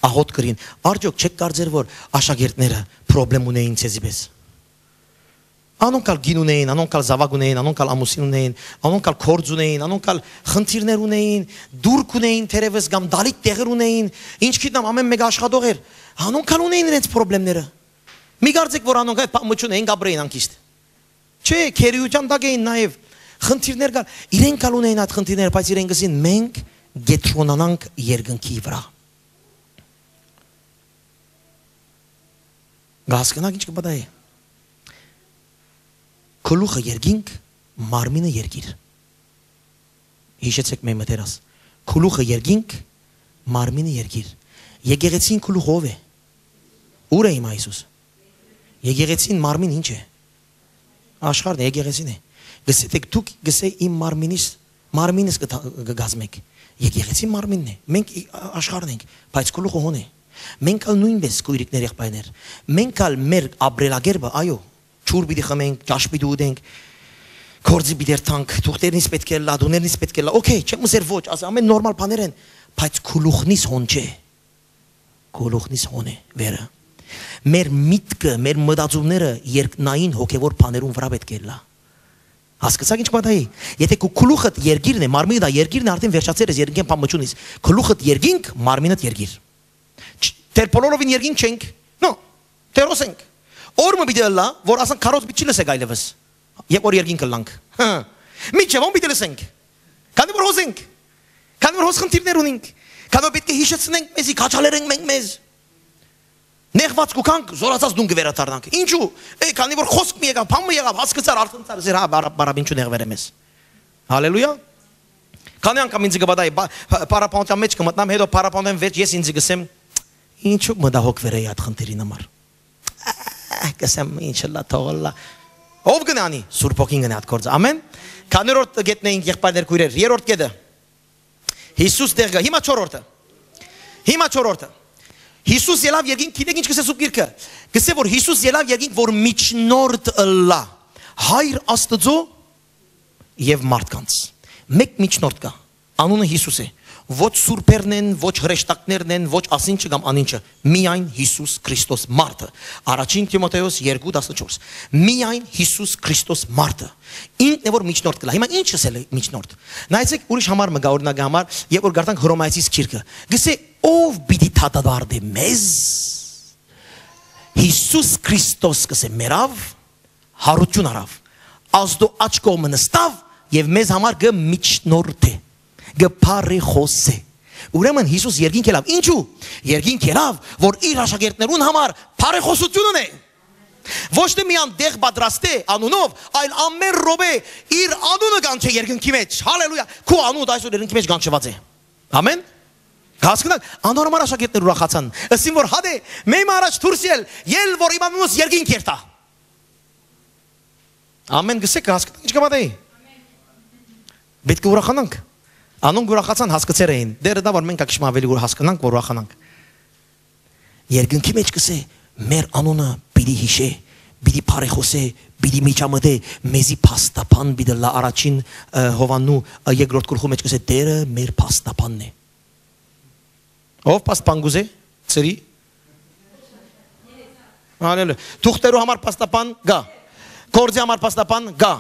աղոտ կրին։ Արդյոք չեք կարծեր որ աշակերտները պրոբլեմ ունեին ցեզի պես։ Անոնքալ գին ունեին, անոնքալ զավակ ունեին, անոնքալ ամուսին ունեին, անոնքալ քորձ ունեին, անոնքալ խնդիրներ ունեին, դուրք ունեին, թերևս կամ դալիք տեղեր ունեին, ինչ գիտնամ ամեն մեկ աշխատող էր։ Անոնքալ ունեին իրենց պրոբլեմները։ Մի կարծեք որ անոնք այդ պամուչուն էին գաբրեին անկիստ։ Չէ, քերիության տակ էին նաև խնդիրներ կար։ Իրենք կալ ունեին այդ խնդիրները, բայց իրենք գսին մենք գետրոնանանք երկնքի վրա։ Գասկնակ ինչ կպատահի։ Քլուխը երկինք, մարմինը երկիր։ Հիշեցեք մեր մտերաս։ Քլուխը երկինք, մարմինը երկիր։ Եկեղեցին քլուխ ով է։ Ուր է հիմա Հիսուս։ Եկեղեցին մարմին ինչ է։ Աշխարհն եկեղեցին է։ Գսեք դուք գսե իմ մարմինս կգազմեք։ Եկեղեցին մարմինն է։ Մենք աշխարհն ենք, բայց գլուխը հոն է։ Մենք ալ նույնպես քույրիկներ եղբայրներ։ Մենք ալ մեր ապրելակերպը, այո, ճուր պիտի խմենք, ճաշ պիտի ուտենք, կորձի պիտի երթանք, թուղթերնից պետք է լա, դուներնից պետք է լա։ Okay, չեմ ուզեր ոչ, ամեն նորմալ բաներ են, բայց գլուխնից հոն չէ։ Գլուխնից հոն է վերը։ Մեր միտքը, մեր մտածումները երկնային հոգևոր բաներուն վրա պետք է լա։ Հասկացա՞ք ինչ կմտայի։ Եթե քո գլուխդ երգիրն է, մարմինը դա երգիրն է, արդեն վերջացել ես երգին փամությունից։ Գլուխդ երգինք, մարմինդ երգիր։ Դեր բոլորովին երգինք չենք։ No, դերոսենք։ Օրը պիտի լա, որ ասան քարոց պիտի լսեք այլևս։ Երբ որ երգին կլանք։ Միջև ո՞ն պիտի լսենք։ Քանի որ հոսենք։ Քանի որ հոս խնդիրներ ունենք։ Քանի որ պետք է հիշեցնենք մեզի, քաչալերենք մենք մեզ։ Նեղված կուքանք, զորացած դուն կվերադառնանք։ Ինչու՞։ Քանի որ խոսք մի եկավ, փամը եղավ, հասկացար, արդեն ծեր բարաբին չու նեղվեր ես։ Հալելույա։ Քանի անգամ ինձ կբադայի պարապանության մեջ կմտնամ, հետո պարապանության մեջ ես ինձ կսեմ, ինչու մտահոգ վերեի այդ խնդիրին համար։ Կսեմ ինչը լա թողլա։ Ով գնանի, Սուրբ Հոգին գնա այդ գործը։ Ամեն։ Քաներորդ գետնեինք եղբայրներ քույրեր, երրորդ կետը։ Հիսուս դեղ գա, հիմա չորրորդը։ Հիմա չորրորդը։ Հիսուս ելավ երկինք, գիտեք ինչ կսե Սուրբ Գիրքը։ Կսե որ Հիսուս ելավ երկինք, որ միջնորդ ըլլա Հայր Աստծո եւ մարդկանց։ Մեկ միջնորդ կա։ Անունը Հիսուս է։ Ոչ սուրբերն են, ոչ հրեշտակներն են, ոչ ասինչը կամ անինչը, միայն Հիսուս Քրիստոս մարդը։ Առաջին Տիմոթեոս 2:14։ Միայն Հիսուս Քրիստոս մարդը։ Ինքն է որ միջնորդ կլա։ Հիմա ինչ ասել է միջնորդ։ Նայեցեք ուրիշ համար մգա օրինակի համար, երբ որ գարտանք Հռոմայացիս քիրքը։ Գսե ով պիտի թադադարդի մեզ։ Հիսուս Քրիստոս գսե մերավ հարություն արավ։ Ազդո աչ կողմը նստավ եւ մեզ համար գ միջնորդ է։ Գփարի խոսե։ Ուրեմն Հիսուս երկինք ելավ։ Ինչու։ Երկինք ելավ, որ իր աշակերտներուն համար բարեխոսություն ունի։ Ոչ թե միան դեղ պատրաստե անունով, այլ ամեն րոպե իր անունը կանչե երկինքի մեջ։ Հալելույա։ Քո անունը այսօր երկինքի մեջ կանչված է։ Ամեն։ Հասկանաք, անորմալ աշակերտներ ուրախացան։ Ասին որ հադե, մեմ առաջ դուրս ել որ իմ անունս երկինք երթա։ Ամեն գսեք հասկանաք ինչ կամատեի։ Պետք է ուրախանանք։ Անոնք ուրախացան հասկացեր էին։ Դերը դա որ մենք ակշմ ավելի հասկանանք, որ ուրախանանք։ Երկնքի մեջ կսե մեր անունը պիտի հիշե, պիտի բարեխոսե, պիտի միջամտե, մեզի փաստապան պիտի լա առաջին Հովաննու երկրորդ գլխու մեջ կսե Տերը մեր փաստապանն է։ Ով փաստապան գուզե։ Ծրի։ Հալելույա։ Թուղթերու համար փաստապան գա։ Գործի համար փաստապան գա։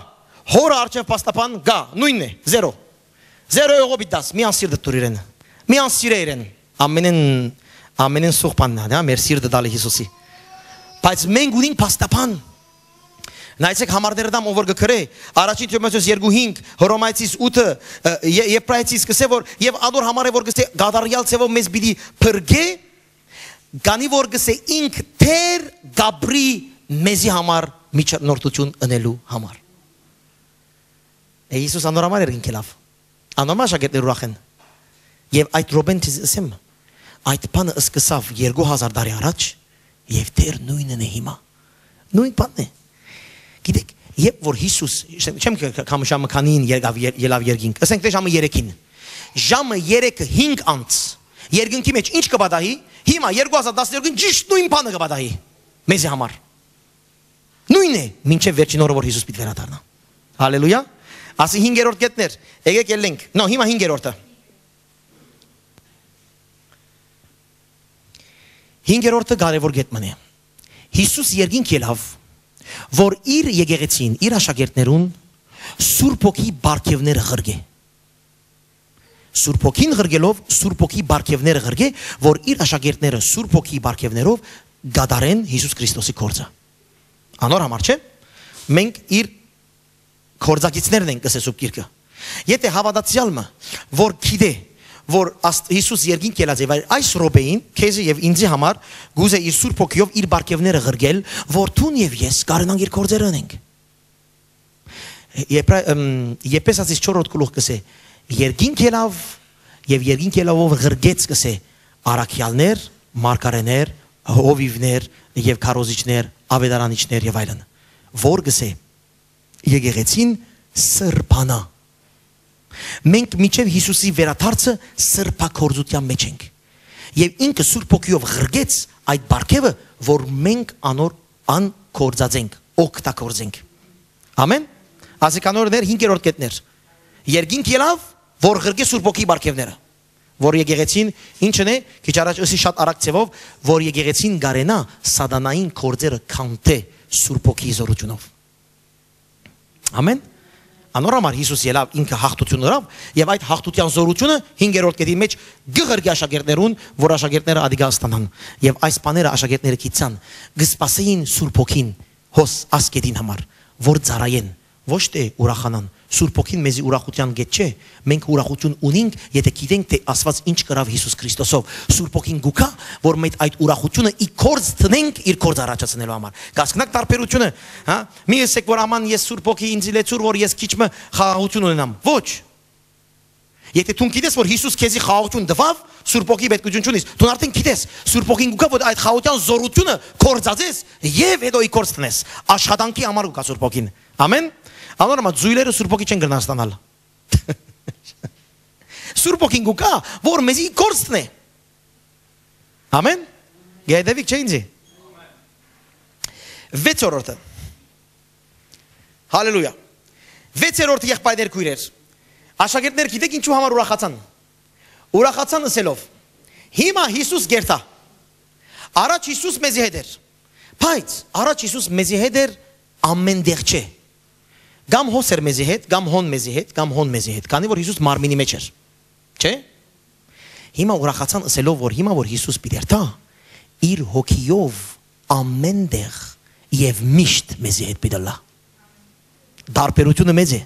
Հորը արչև փաստապան գա։ Նույնն է, 0 euro բիտաս, մի անսիրդը տուր իրեն, մի անսիրե իրեն, ամենեն սուղ պաննան, մեր սիրդը դալի Հիսուսի, բայց մենք ունենք պաստապան, նայցեք համարդերդամ ով որ գկրե, առաջին Տիմոթեոս 2:5, Հռոմայացիս 8, Եբրայեցիս կսե որ, և ադոր համար է որ կսե գադարյալ ծևով մեզ բիդի պրգե, գանի որ կսե ինք թեր գաբրի մեզի համար միջնորդություն ընելու համար։ Հիսուս անորամար երգին կելավ։ Անորմալ աշակերտներ ուրախ են։ Եվ այդ ռոբեն ասեմ, այդ բանը սկսավ 2000 տարի առաջ եւ դեռ նույնն է հիմա։ Նույն բանն է։ Գիտեք, երբ որ Հիսուս, չեմ կամ ժամը քանին ելավ երկինք, ասենք թե ժամը 3-ին։ Ժամը 3-ը 5 անց երկինքի մեջ ինչ կբադահի, հիմա 2012-ին ճիշտ նույն բանը կբադահի մեզի համար։ Նույնն է, մինչև վերջին օրը որ Հիսուս պիտի վերադառնա։ Հալելույա։ Ասի 5-րդ կետներ, եկեք ելենք, նո հիմա 5-րդը։ 5-րդը կարևոր կետմն է։ Հիսուս երկինք ելավ, որ իր եկեղեցին, իր աշակերտներուն Սուրբ Հոգի բարգևները ղրգե։ Սուրբ Հոգին ղրգելով Սուրբ Հոգի բարգևները ղրգե, որ իր աշակերտները Սուրբ Հոգի բարգևներով գադարեն Հիսուս Քրիստոսի գործը։ Անոր համար չէ։ Մենք իր Կորձակիցներն են կսե Սուրբ Գիրքը։ Եթե հավատացյալը, որ գիտե, որ Հիսուս երկինք ելած է, այս րոպեին, քեզ եւ ինձի համար գուզե իր Սուրբ Հոգիով իր բարգևները ղրգել, որ դուն եւ ես կարողանանք իր կորձերը անենք։ Եփեսացիս 4-րդ գլուխ կսե, երկինք ելավ եւ երկինք ելավով ղրգեց կսե արաքյալներ, մարգարեներ, հովիվներ եւ քարոզիչներ, ավետարանիչներ եւ այլն։ Որ կսե եկեղեցին սրբանա։ Մենք միջև Հիսուսի վերաթարցը սրբակորձության մեջ ենք։ Եվ ինքը Սուրբ Հոգիով ղրգեց այդ բարգևը, որ մենք անոր անկորձած ենք, օգտագործենք։ Ամեն։ Ասիկանորներ 5-րդ կետներ։ Երկինք ելավ, որ ղրգե Սուրբ Հոգի բարգևները, որ եկեղեցին ինչն է, քիչ առաջ ասի շատ արագ ծևով, որ եկեղեցին գարենա սատանային կորձերը քանթե Սուրբ Հոգի զորությունով։ Ամեն։ Անորամար Հիսուս ելավ ինքը հաղթություններով եւ այդ հաղթության զորությունը 5-րդ կետի մեջ գղրգի աշակերտներուն, որ աշակերտները ադիգա ստանան եւ այս բաները աշակերտները կիցան գսպասեին Սուրբ Հոգին հոս ասկետին համար, որ ծարայեն, ոչ թե ուրախանան։ Սուրբ Հոգին մեզի ուրախության գետ չէ, մենք ուրախություն ունենք, եթե գիտենք թե Աստված ինչ կրավ Հիսուս Քրիստոսով։ Սուրբ Հոգին գուկա, որ մենք այդ ուրախությունը ի կորձ տնենք իր կորձ առաջացնելու համար։ Գասկնակ տարբերությունը, հա։ Մի ասեք որ աման ես Սուրբ Հոգի ինձ լեցուր, որ ես քիչը խաղաղություն ունենամ։ Ոչ։ Եթե դու գիտես որ Հիսուս քեզի խաղաղություն տվավ, Սուրբ Հոգի պետքություն չունիս, դու արդեն գիտես, Սուրբ Հոգին գուկա, որ այդ խաղաղության զորությունը կորձածես եւ հետո ի կորձ տնես։ Աշխատանքի համար գուկա Սուրբ Հոգին։ Ամեն։ Անորմալ զույլերը Սուրբ Հոգի չեն գնա ստանալ։ Սուրբ Հոգին գուկա, որ մեզի կորձ տնե։ Ամեն։ Գեդեվիկ չէ ինձի։ 6-րդը։ Հալելույա։ 6-րդ եղբայրներ քույրեր։ Աշակերտներ գիտեք ինչու համար ուրախացան։ Ուրախացան ասելով. Հիմա Հիսուս գերտա։ Առաջ Հիսուս մեզի հետ էր։ Բայց առաջ Հիսուս մեզի հետ էր ամենտեղ չէ։ Գամ հոս էր մեզի հետ, գամ հոն մեզի հետ, գամ հոն մեզի հետ, քանի որ Հիսուս մարմինի մեջ էր։ Չէ՞։ Հիմա ուրախացան ասելով, որ հիմա որ Հիսուս պիտի երթա, իր հոգիով ամենտեղ եւ միշտ մեզի հետ պիտի լա։ Դարբերությունը մեծ է։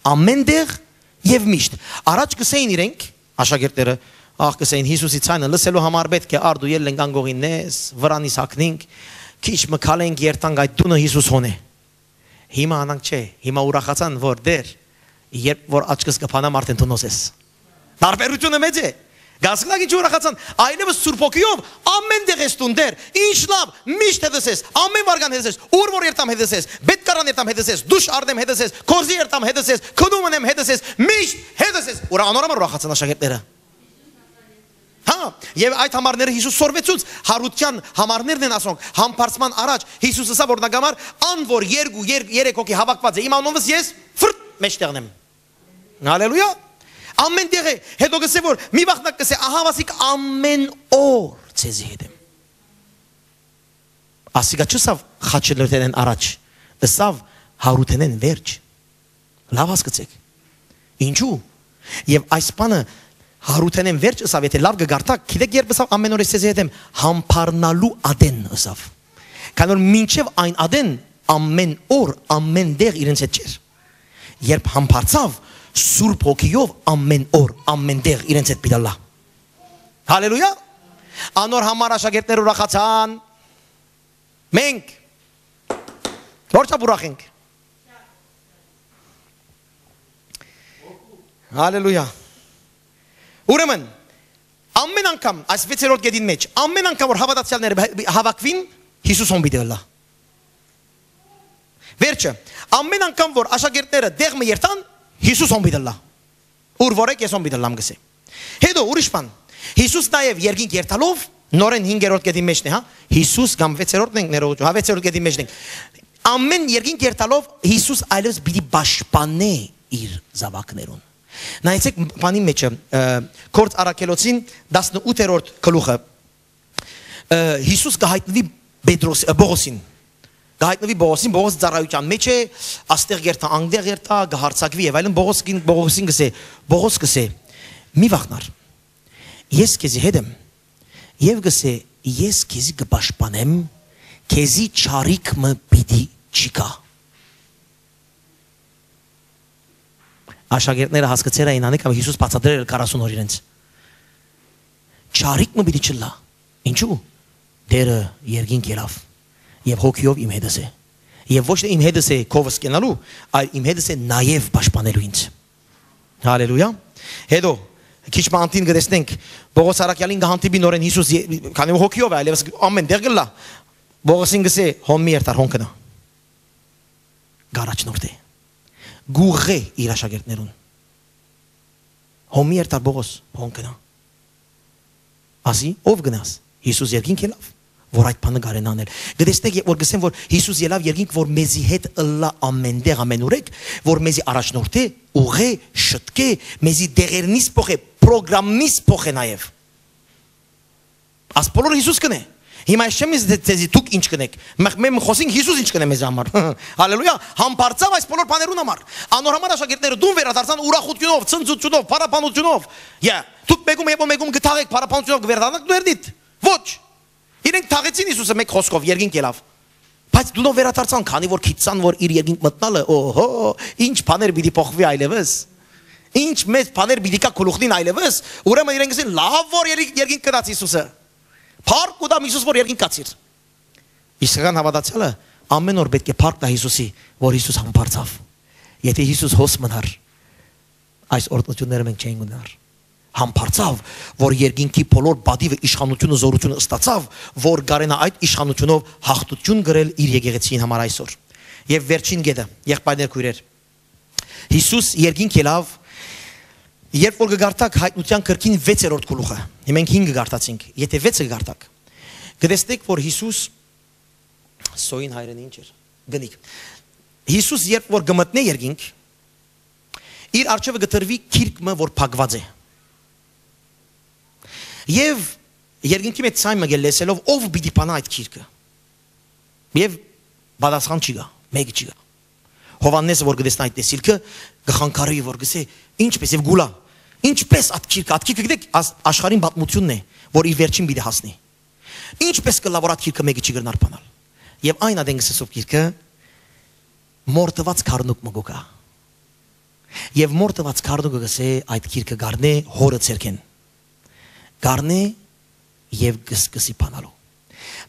Ամենտեղ եւ միշտ։ Առաջ կսեին իրենք, աշակերտները, ախ կսեին Հիսուսի ցայնը լսելու համար պետք է արդու ելենք անգողինես, վրանից հակնենք, քիչ մկալենք երթանք այդ տունը Հիսուս հոնե։ Հիմա անանք չէ, հիմա ուրախացան, որ դեր, երբ որ աչքս կփանամ արդեն տունոս ես։ Տարբերությունը մեծ է։ Գասկնակ ինչ ուրախացան, այլևս Սուրբ Հոգիով ամենտեղ ես տուն դեր, ինչ լավ, միշտ հետս ես, ամեն վարգան հետս ես, ուր որ երթամ հետս ես, բետկարան երթամ հետս ես, դուշ արդեմ հետս ես, կորզի երթամ հետս ես, քնում ունեմ հետս ես, միշտ հետս ես։ Անորամար ուրախացան աշակերտները։ Հա, եւ այդ համարները Հիսուս սորվեցուց հարության համարներն են ասոնք, համբարձման առաջ Հիսուսը ասա որ նագամար ան որ երեք հոգի հավաքված է, իմանովս ես ֆրտ մեջտեղն եմ։ Հալելույա։ Ամենտեղ է, հետո գսե որ մի վախնակ գսե ահա վասիկ ամեն օր ցեզի հետ եմ։ Ասիկա չսավ խաչելերեն առաջ, ըսավ հարութենեն վերջ։ Լավ հասկացեք։ Ինչու։ Եվ այս բանը հարութենեն վերջ ըսավ, եթե լավ գարտակ, գիտեք երբ ըսավ ամեն օր ցեզի հետ եմ, համբարնալու ադեն ըսավ։ Քանի որ մինչև այն ադեն ամեն օր ամենտեղ իրենց հետ չէր։ Երբ համբարձավ Սուրբ Հոգիով ամեն օր, ամենտեղ իրենց հետ պիտի լա։ Հալելույա։ Անոր համար աշակերտներ ուրախացան։ Մենք որչափ ուրախ ենք։ Հալելույա։ Ուրեմն ամեն անգամ այս 6-րդ գեդին մեջ ամեն անգամ որ հավատացյալները հավաքվին Հիսուսոն պիտի լա։ Վերջը ամեն անգամ որ աշակերտները դեղը երթան Հիսուս հոմբիդը լա, ուր որեք ես հոմբիդը լամ գսե։ Հետո ուրիշ բան, Հիսուս նաև երկինք երթալով, նորեն 5-րդ կետի մեջն է, հա, Հիսուս կամ 6-րդն ենք ներողություն, հա 6-րդ կետի մեջն ենք։ Ամեն երկինք երթալով Հիսուս այլևս պիտի պաշտպանե իր զավակներուն։ Նայեցեք բանի մեջը, Գործ Առաքելոցին 18-րդ գլուխը Հիսուս կհայտնվի Բողոսին։ Գահիտնվի Բողոսին, Բողոս ծառայության մեջ է, աստեղ երթա, անգդեղ երթա, գահարցակվի եւ այլն Բողոսին գսե, Բողոս գսե, մի վախնար, ես քեզի հետ եմ եւ գսե, ես քեզի կպաշտպանեմ, քեզի չարիք մը պիտի չկա։ Աշակերտները հասկացել էին անեկա Հիսուս բացատրել 40 օր իրենց։ Չարիք մը պիտի չլա։ Ինչու՞։ Դերը երկինք ելավ։ Եվ հոգիով իմ հետս է։ Եվ ոչ թե իմ հետս է քովս կենալու, այլ իմ հետս է նաև պաշտպանելու ինձ։ Հալելույա։ Հետո քիչ մանտին գտեսնենք Բողոս Արաքյալին գահանտիբի նորեն Հիսուս քանի հոգիով է, այլևս ամեն դեղ գլա։ Բողոսին գսե հոմի երթար հոնքնա։ Գարաչնորդ է։ Գուղե իր աշակերտներուն։ Հոմի երթար Բողոս հոնքնա։ Ասի ով գնաս։ Հիսուս երկինք ելավ։ Որ այդ բանը կարեն անել։ Գտեսնեք որ գսեն որ Հիսուս ելավ երկինք որ մեզի հետ ըլլա ամենտեղ ամենուրեք, որ մեզի առաջնորդե, ուղե, շտկե, մեզի դեղերնից փոխե, պրոգրամից փոխե նաև։ Աս բոլոր Հիսուս կնե։ Հիմա չեմ դեզի դուք ինչ կնեք։ Մենք խոսենք Հիսուս ինչ կնե մեզ համար։ Հալելույա, համբարձավ այս բոլոր բաներուն համար։ Անոր համար աշակերտները դուն վերադարձան ուրախությունով, ցնծությունով, փառապանությունով։ Դուք մեկում գտաղեք փառապանությունով վերադառնաք դու երդիտ։ Ոչ։ Իրենք թաղեցին Հիսուսը մեկ խոսքով երկինք ելավ։ Բայց դու նոր վերադարձան, քանի որ քիծան որ իր երկինք մտնալը, օհո, ինչ բաներ պիտի փոխվի այլևս։ Ինչ մեծ բաներ պիտի կա գլուխին այլևս։ Ուրեմն իրենք ասին լավ որ երկինք կդած Հիսուսը։ Փառք ու դա Հիսուս որ երկինք կացիր։ Իսկական հավատացյալը ամեն օր պետք է փառք տա Հիսուսի, որ Հիսուս համբարձավ։ Եթե Հիսուս հոս մնար, այս օրդությունները մենք չէինք ունենար։ Համբարձավ, որ երկինքի բոլոր բադիվը իշխանությունը զորությունը ստացավ, որ գարենա այդ իշխանությունով հաղթություն գրել իր եկեղեցին համար այսօր։ Եվ վերջին գետը, եղբայրներ քույրեր։ Հիսուս երկինք ելավ, երբ որ գարտակ հայտնության կրկին 6-րդ գլուխը, մենք 5 գարտացինք, եթե 6-ը գարտակ, գտեսնեք, որ Հիսուս սոյին հայրենի ինչ էր, գնիկ։ Հիսուս երբ որ գմտնե երկինք, իր արջևը գտրվի քիրկը, որ փակված է։ Եվ երկինքի մեջ ցայմը գելեսելով ով պիտի բանա այդ քիրկը։ Եվ բադասխան չի գա, մեկը չի գա։ Հովաննեսը որ գտեսնա այդ տեսիլքը, գխանքարի որ գսե, ինչպես եւ գուլա, ինչպես այդ քիրկը գիտեք, աշխարհին պատմությունն է, որ իր վերջին պիտի հասնի։ Ինչպես կլավոր այդ քիրկը մեկը չի գրնար բանալ։ Եվ այն ադեն գսեսով քիրկը մորտված քարնուկ մգուկա։ Եվ մորտված քարնուկը գսե այդ քիրկը գարնե հորը ցերքեն։ Գարնե եւ գսկսի փանալու։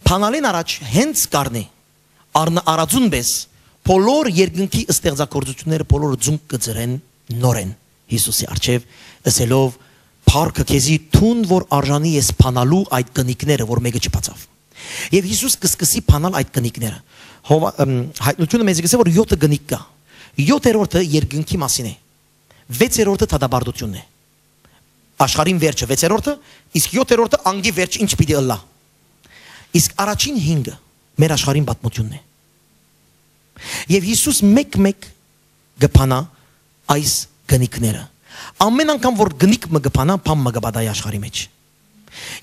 Փանալին առաջ հենց գարնե արածուն պես բոլոր երկնքի ստեղծագործությունները բոլորը ձունկ կծրեն նորեն Հիսուսի արչեւ ասելով փառքը քեզի թուն որ արժանի ես փանալու այդ կնիկները որ մեկը չփացավ։ Եվ Հիսուս կսկսի փանալ այդ կնիկները։ Հայտնությունը մեզ գսե որ 7 կնիկ կա։ 7-րդը երկնքի մասին է։ 6-րդը թադաբարդությունն է։ Աշխարհին վերջը 6-րդը, իսկ 7-րդը անգի վերջ ինչ պիտի ըլլա։ Իսկ առաջին 5-ը մեր աշխարհին պատմությունն է։ Եվ Հիսուս մեկ գփանա այս գնիկները։ Ամեն անգամ որ գնիկ մը գփանա, փամ մը գբադայ աշխարհի մեջ։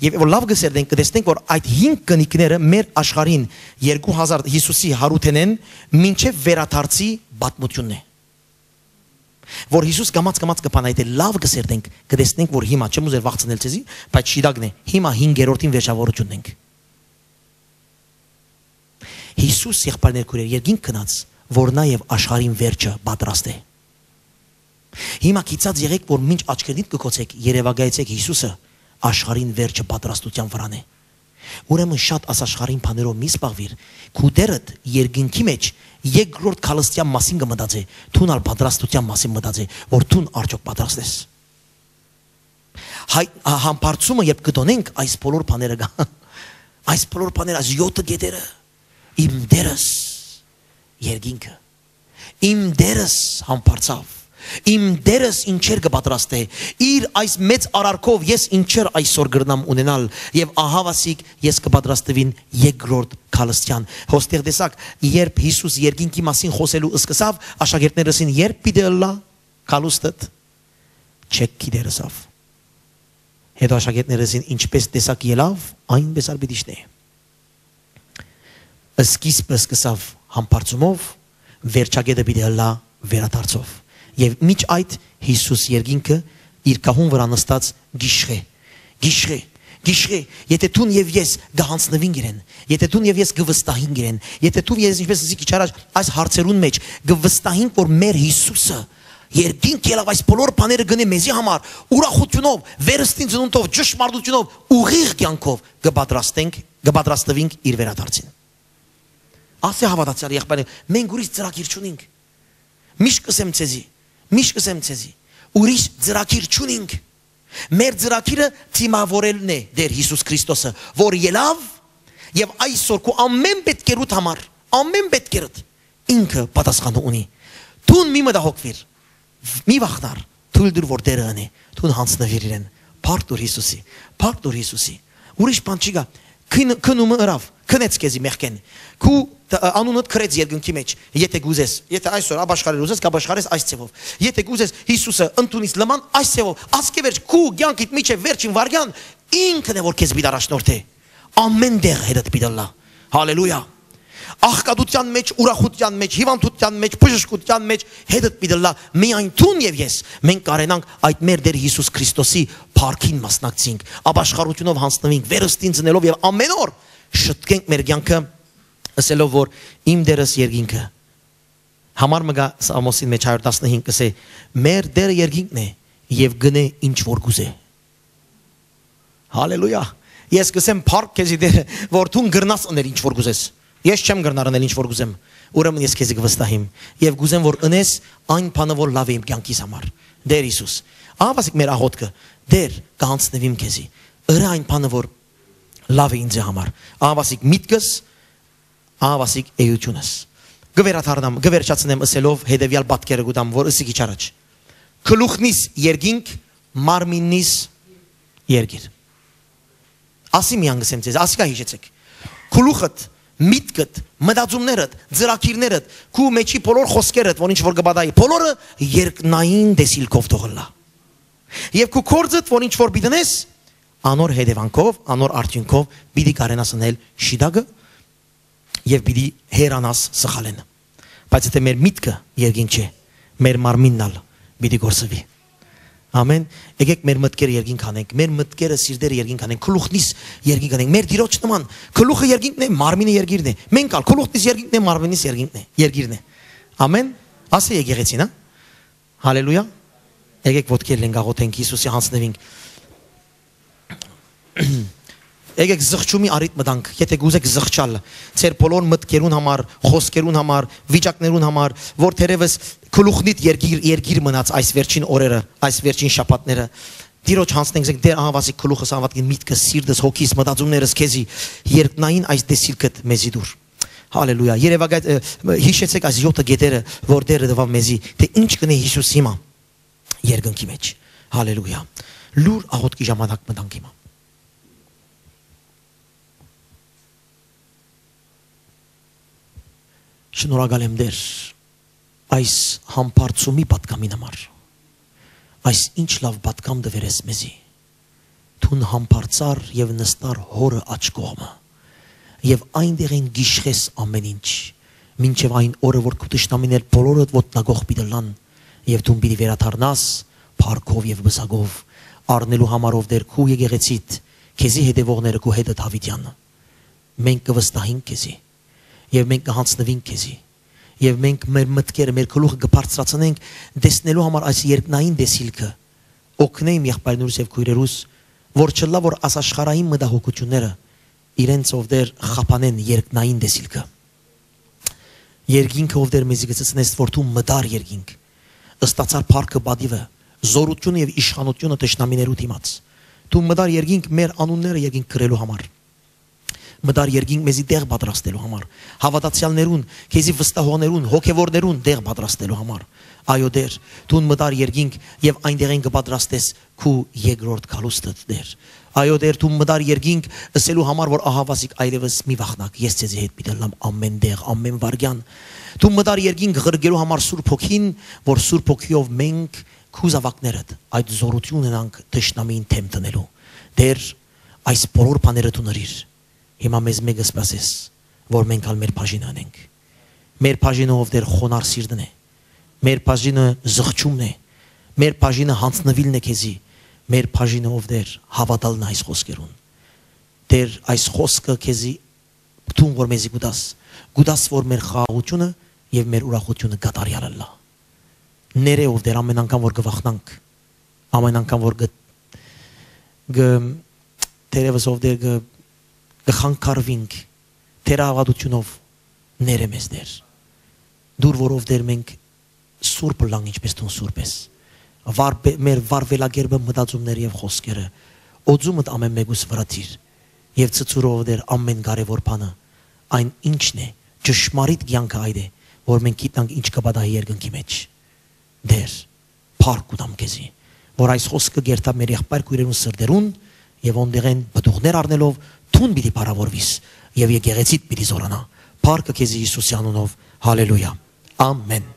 Եվ որ լավ գսերդենք կտեսնենք որ այդ 5 գնիկները մեր աշխարհին 2000 Հիսուսի հարութենեն մինչև վերաթարցի պատմությունն է։ Որ Հիսուս կամաց կփանա այդ լավ գսերդենք կտեսնենք որ հիմա չեմ ուզեր վախցնել ցեզի, բայց շիդագն է։ Հիմա 5-րդին վերջավորությունն ենք։ Հիսուս եղբայրներ քույրեր երկինք գնաց, որ նաև աշխարհին վերջը պատրաստ է։ Հիմա կիծած եղեք որ մինչ աչքերիդ կկոցեք երևակայեցեք Հիսուսը աշխարհին վերջը պատրաստության վրան է։ Ուրեմն շատ աշխարհին բաներով մի սպաղվիր, քուտերդ երկինքի մեջ երկրորդ քալստյան մասին կմտածե, թունալ պատրաստության մասին մտածե, որ թուն արդյոք պատրաստ ես։ Համբարձումը երբ կտոնենք այս բոլոր բաները գա, այս բոլոր բաները այս 7 գետերը իմ դերս երկինքը, իմ դերս համբարձավ, իմ դերս ինչեր կպատրաստե, իր այս մեծ արարքով ես ինչեր այսօր գրնամ ունենալ, և ահավասիկ ես կպատրաստվին երկրորդ քալստյան։ Հոստեղ տեսակ, երբ Հիսուս երկինքի մասին խոսելու սկսավ, աշակերտներըսին երբ պիտի ըլլա քալուստըտ, չեք գիտերսավ։ Հետո աշակերտներըսին ինչպես տեսակ ելավ, այնպես ալ պիտի շնե։ Սկիզբը սկսավ համբարձումով, վերջագետը պիտի ըլլա վերադարձով։ Եվ միջ այդ Հիսուս երկինքը իր կահուն վրա նստած գիշղե, եթե տուն և ես գահանցնվին գիրեն, եթե տուն և ես գվստահին գիրեն, եթե տուն ես ինչպես զի քիչ առաջ այս հարցերուն մեջ գվստահին որ մեր Հիսուսը երկինք ելավ այս բոլոր բաները գնե մեզի համար ուրախությունով, վերստին ծնունդով, ճշմարտությունով, ուղիղ կյանքով կպատրաստվենք իր վերադարձին։ Ասե հավատացյալ եղբայրներ, մենք ուրիշ ծրագիր չունենք։ Միշտ կսեմ ցեզի, ուրիշ ծրագիր չունենք։ Մեր ծրագիրը թիմավորելն է դեր Հիսուս Քրիստոսը, որ ելավ եւ այսօր քո ամեն պետքերուդ համար, ամեն պետքերդ ինքը պատասխան ունի։ Տուն մի մտահոգվիր, մի վախնար, թույլ դուր որ դերը անե, տուն հանցնվիր իրեն, փառք դուր Հիսուսի, ուրիշ բան չի գա, քնումը ըրավ, քնեց քեզի մեղքեն, քու անունդ քրեց երկնքի մեջ, եթե գուզես, եթե այսօր աբաշխարել ուզես, կաբաշխարես այս ցևով, եթե գուզես Հիսուսը ընդունից լման այս ցևով, ասկե վերջ քու կյանքիդ միջև վերջին վարյան ինքն է որ քեզ պիտի առաջնորդի, ամեն դեղ հետդ պիտելա։ Հալելույա։ Աղքատության մեջ, ուրախության մեջ, հիվանդության մեջ, բժշկության մեջ հետդ պիտելա միայն դուն եւ ես։ Մենք կարենանք այդ մեր Տեր Հիսուս Քրիստոսի փառքին մասնակցենք, ապաշխարությունով հանձնվենք, վերստին ծնելով եւ ամեն օր շտկենք մեր կյանքը, ասելով որ իմ Տերս երկինքը։ Համար մգա Սամոսին մեջ 115 կսե մեր Տերը երկինքն է եւ գնե ինչ որ գուզե։ Հալելույա։ Ես կսեմ փառք քեզի Տերը, որ դու գրնաս անել ինչ որ գուզես։ Ես չեմ գրնար անել ինչ որ գուզեմ։ Ուրեմն ես քեզի կվստահեմ եւ գուզեմ որ ընես այն բանը որ լավ է իմ կյանքիս համար։ Տեր Հիսուս, ահավասիկ մեր աղոթքը, Տեր կանցնվիմ քեզի։ Ыրա այն բանը որ լավ է ինձ համար։ Ահավասիկ միտքս, ահավասիկ էությունս։ Գվերաթարնամ, գվերչացնեմ ասելով հետևյալ պատկերը գուտամ, որ ըսի քիչ առաջ։ Գլուխնիս երկինք, մարմիննիս երգիր։ Ասի մի անգսեմ ձեզ, ասիկա հիշեցեք։ Գլուխդ, միտքդ, մտածումներդ, ծրագիրներդ, քու մեջի բոլոր խոսքերդ, որ ինչ որ գբադայի, բոլորը երկնային դեսիլքով թողնա։ Եվ քու կորձդ, որ ինչ որ բիտնես, անոր հետևանքով, անոր արդյունքով պիտի կարենաս անել շիդագը եւ պիտի հերանաս սխալեն։ Բայց եթե մեր միտքը երկինք չէ, մեր մարմինն ալ պիտի գործվի։ Ամեն, եկեք մեր մտքերը երկինք անենք, մեր մտքերը սիրտերը երկինք անենք, գլուխնից երկինք անենք, մեր դիրոջ նման, գլուխը երկինքն է, մարմինը երկիրն է։ Մենք ալ գլուխնից երկինքն է, մարմինից երկիրն է։ Ամեն, ասե եկեղեցին, հա։ Հալելույա։ Եկեք ոտքերն ենք աղոթենք Հիսուսի հանձնվենք։ Եկեք զղջումի առիթ մտանք, եթե գուզեք զղջալ, ձեր բոլոր մտքերուն համար, խոսքերուն համար, վիճակներուն համար, որ թերևս գլուխնիդ երգիր մնաց այս վերջին օրերը, այս վերջին շաբաթները, Տիրոջ հանձնենք ձեր Տեր ահավասիկ գլուխս ահավատքի միտքս, սիրտս, հոգիս, մտածումներս քեզի երկնային այս դեսիլքդ մեզի դուր։ Հալելույա։ Երևակայ հիշեցեք այս 7 գետերը, որ Տերը տվավ մեզի, թե ինչ կնե Հիսուս հիմա երկնքի մեջ։ Հալելույա։ Լուր աղոթքի ժամանակ մտանք հիմա։ Շնորհակալ եմ Տեր այս համբարձումի պատկամին համար, այս ինչ լավ պատկամ դվերես մեզի, թուն համբարձար և նստար հորը աջ կողմը, և այնտեղ են գիշխես ամեն ինչ, մինչև այն օրը որ քու թշնամիներ բոլորդ ոտնագող պիտելան, և թուն պիտի վերաթարնաս, փառքով և բզագով, առնելու համարով Տեր քու եկեղեցիդ, քեզի հետևողները քու հետդ հավիտյանը, մենք կվստահենք քեզի, եւ մենք կհանձնվենք քեզի եւ մենք մեր մտքերը մեր գլուխը կբարձրացնենք տեսնելու համար այս երկնային դեսիլքը օգնեին եղբայրներուս եւ քույրերուս որ չլա որ ասաշխարային մտահոգությունները իրենց ով դեր խափանեն երկնային դեսիլքը երկինքը ով դեր մեզի գծեցնես որ դու մտար երկինք ըստացար փառքը բադիվը զորությունը եւ իշխանությունը տշնամիներու դիմաց դու մտար երկինք մեր անունները երկինք գրելու համար մտար երկինք մեզի դեղ պատրաստելու համար, հավատացյալներուն, քեզի վստահողներուն, հոգևորներուն դեղ պատրաստելու համար։ Այո Տեր, դու մտար երկինք եւ այնտեղ են կպատրաստես քու երկրորդ գալուստդ Տեր։ Այո Տեր, դու մտար երկինք ասելու համար որ ահավասիկ այլևս մի վախնակ, ես ձեզի հետ պիտեմ ամեն դեղ, ամեն վարյան։ Դու մտար երկինք ղրգելու համար Սուրբ Հոգին, որ Սուրբ Հոգիով մենք քու զավակներդ այդ զորություն ունենք թշնամին թեմ տնելու։ Տեր, այս բոլոր բաները դու նրիր։ Հիմա մեզ մեկը սպասես, որ մենք ալ մեր բաժինը անենք։ Մեր բաժինը ով դեր խոնար սիրտն է, մեր բաժինը զղջումն է, մեր բաժինը հանձնվիլն է քեզի, մեր բաժինը ով դեր հավատալն այս խոսքերուն։ Դեր այս խոսքը քեզի դու որ մեզի գուտաս որ մեր խաղաղությունը եւ մեր ուրախությունը կատարյալ լա։ Ները ով դեր ամեն անգամ որ գվախնանք, ամեն անգամ որ տերևս ով դեր գխանքարվինք թերավադությունով ներեմես դեր դուր որով դեր մենք սուրբ լանգ ինչպես տուն սուրբ ես մեր վարվելագերբը մտածումները և խոսքերը օձումըտ ամեն մեկուս վրաթիր և ծծուրով դեր ամեն կարևոր բանը այն ինչն է ճշմարիտ կյանքը այդ է որ մենք գիտնանք ինչ կպատահի երկնքի մեջ դեր փառք ուտամ քեզի որ այս խոսքը գերտա մեր եղբայր քույրերուն սրտերուն և ոնդեղեն բտուղներ առնելով Թուն պիտի պարավորվիս և եկեղեցիդ պիտի զորանա։ Փառքը քեզի Հիսուսի անունով, հալելույա, ամեն։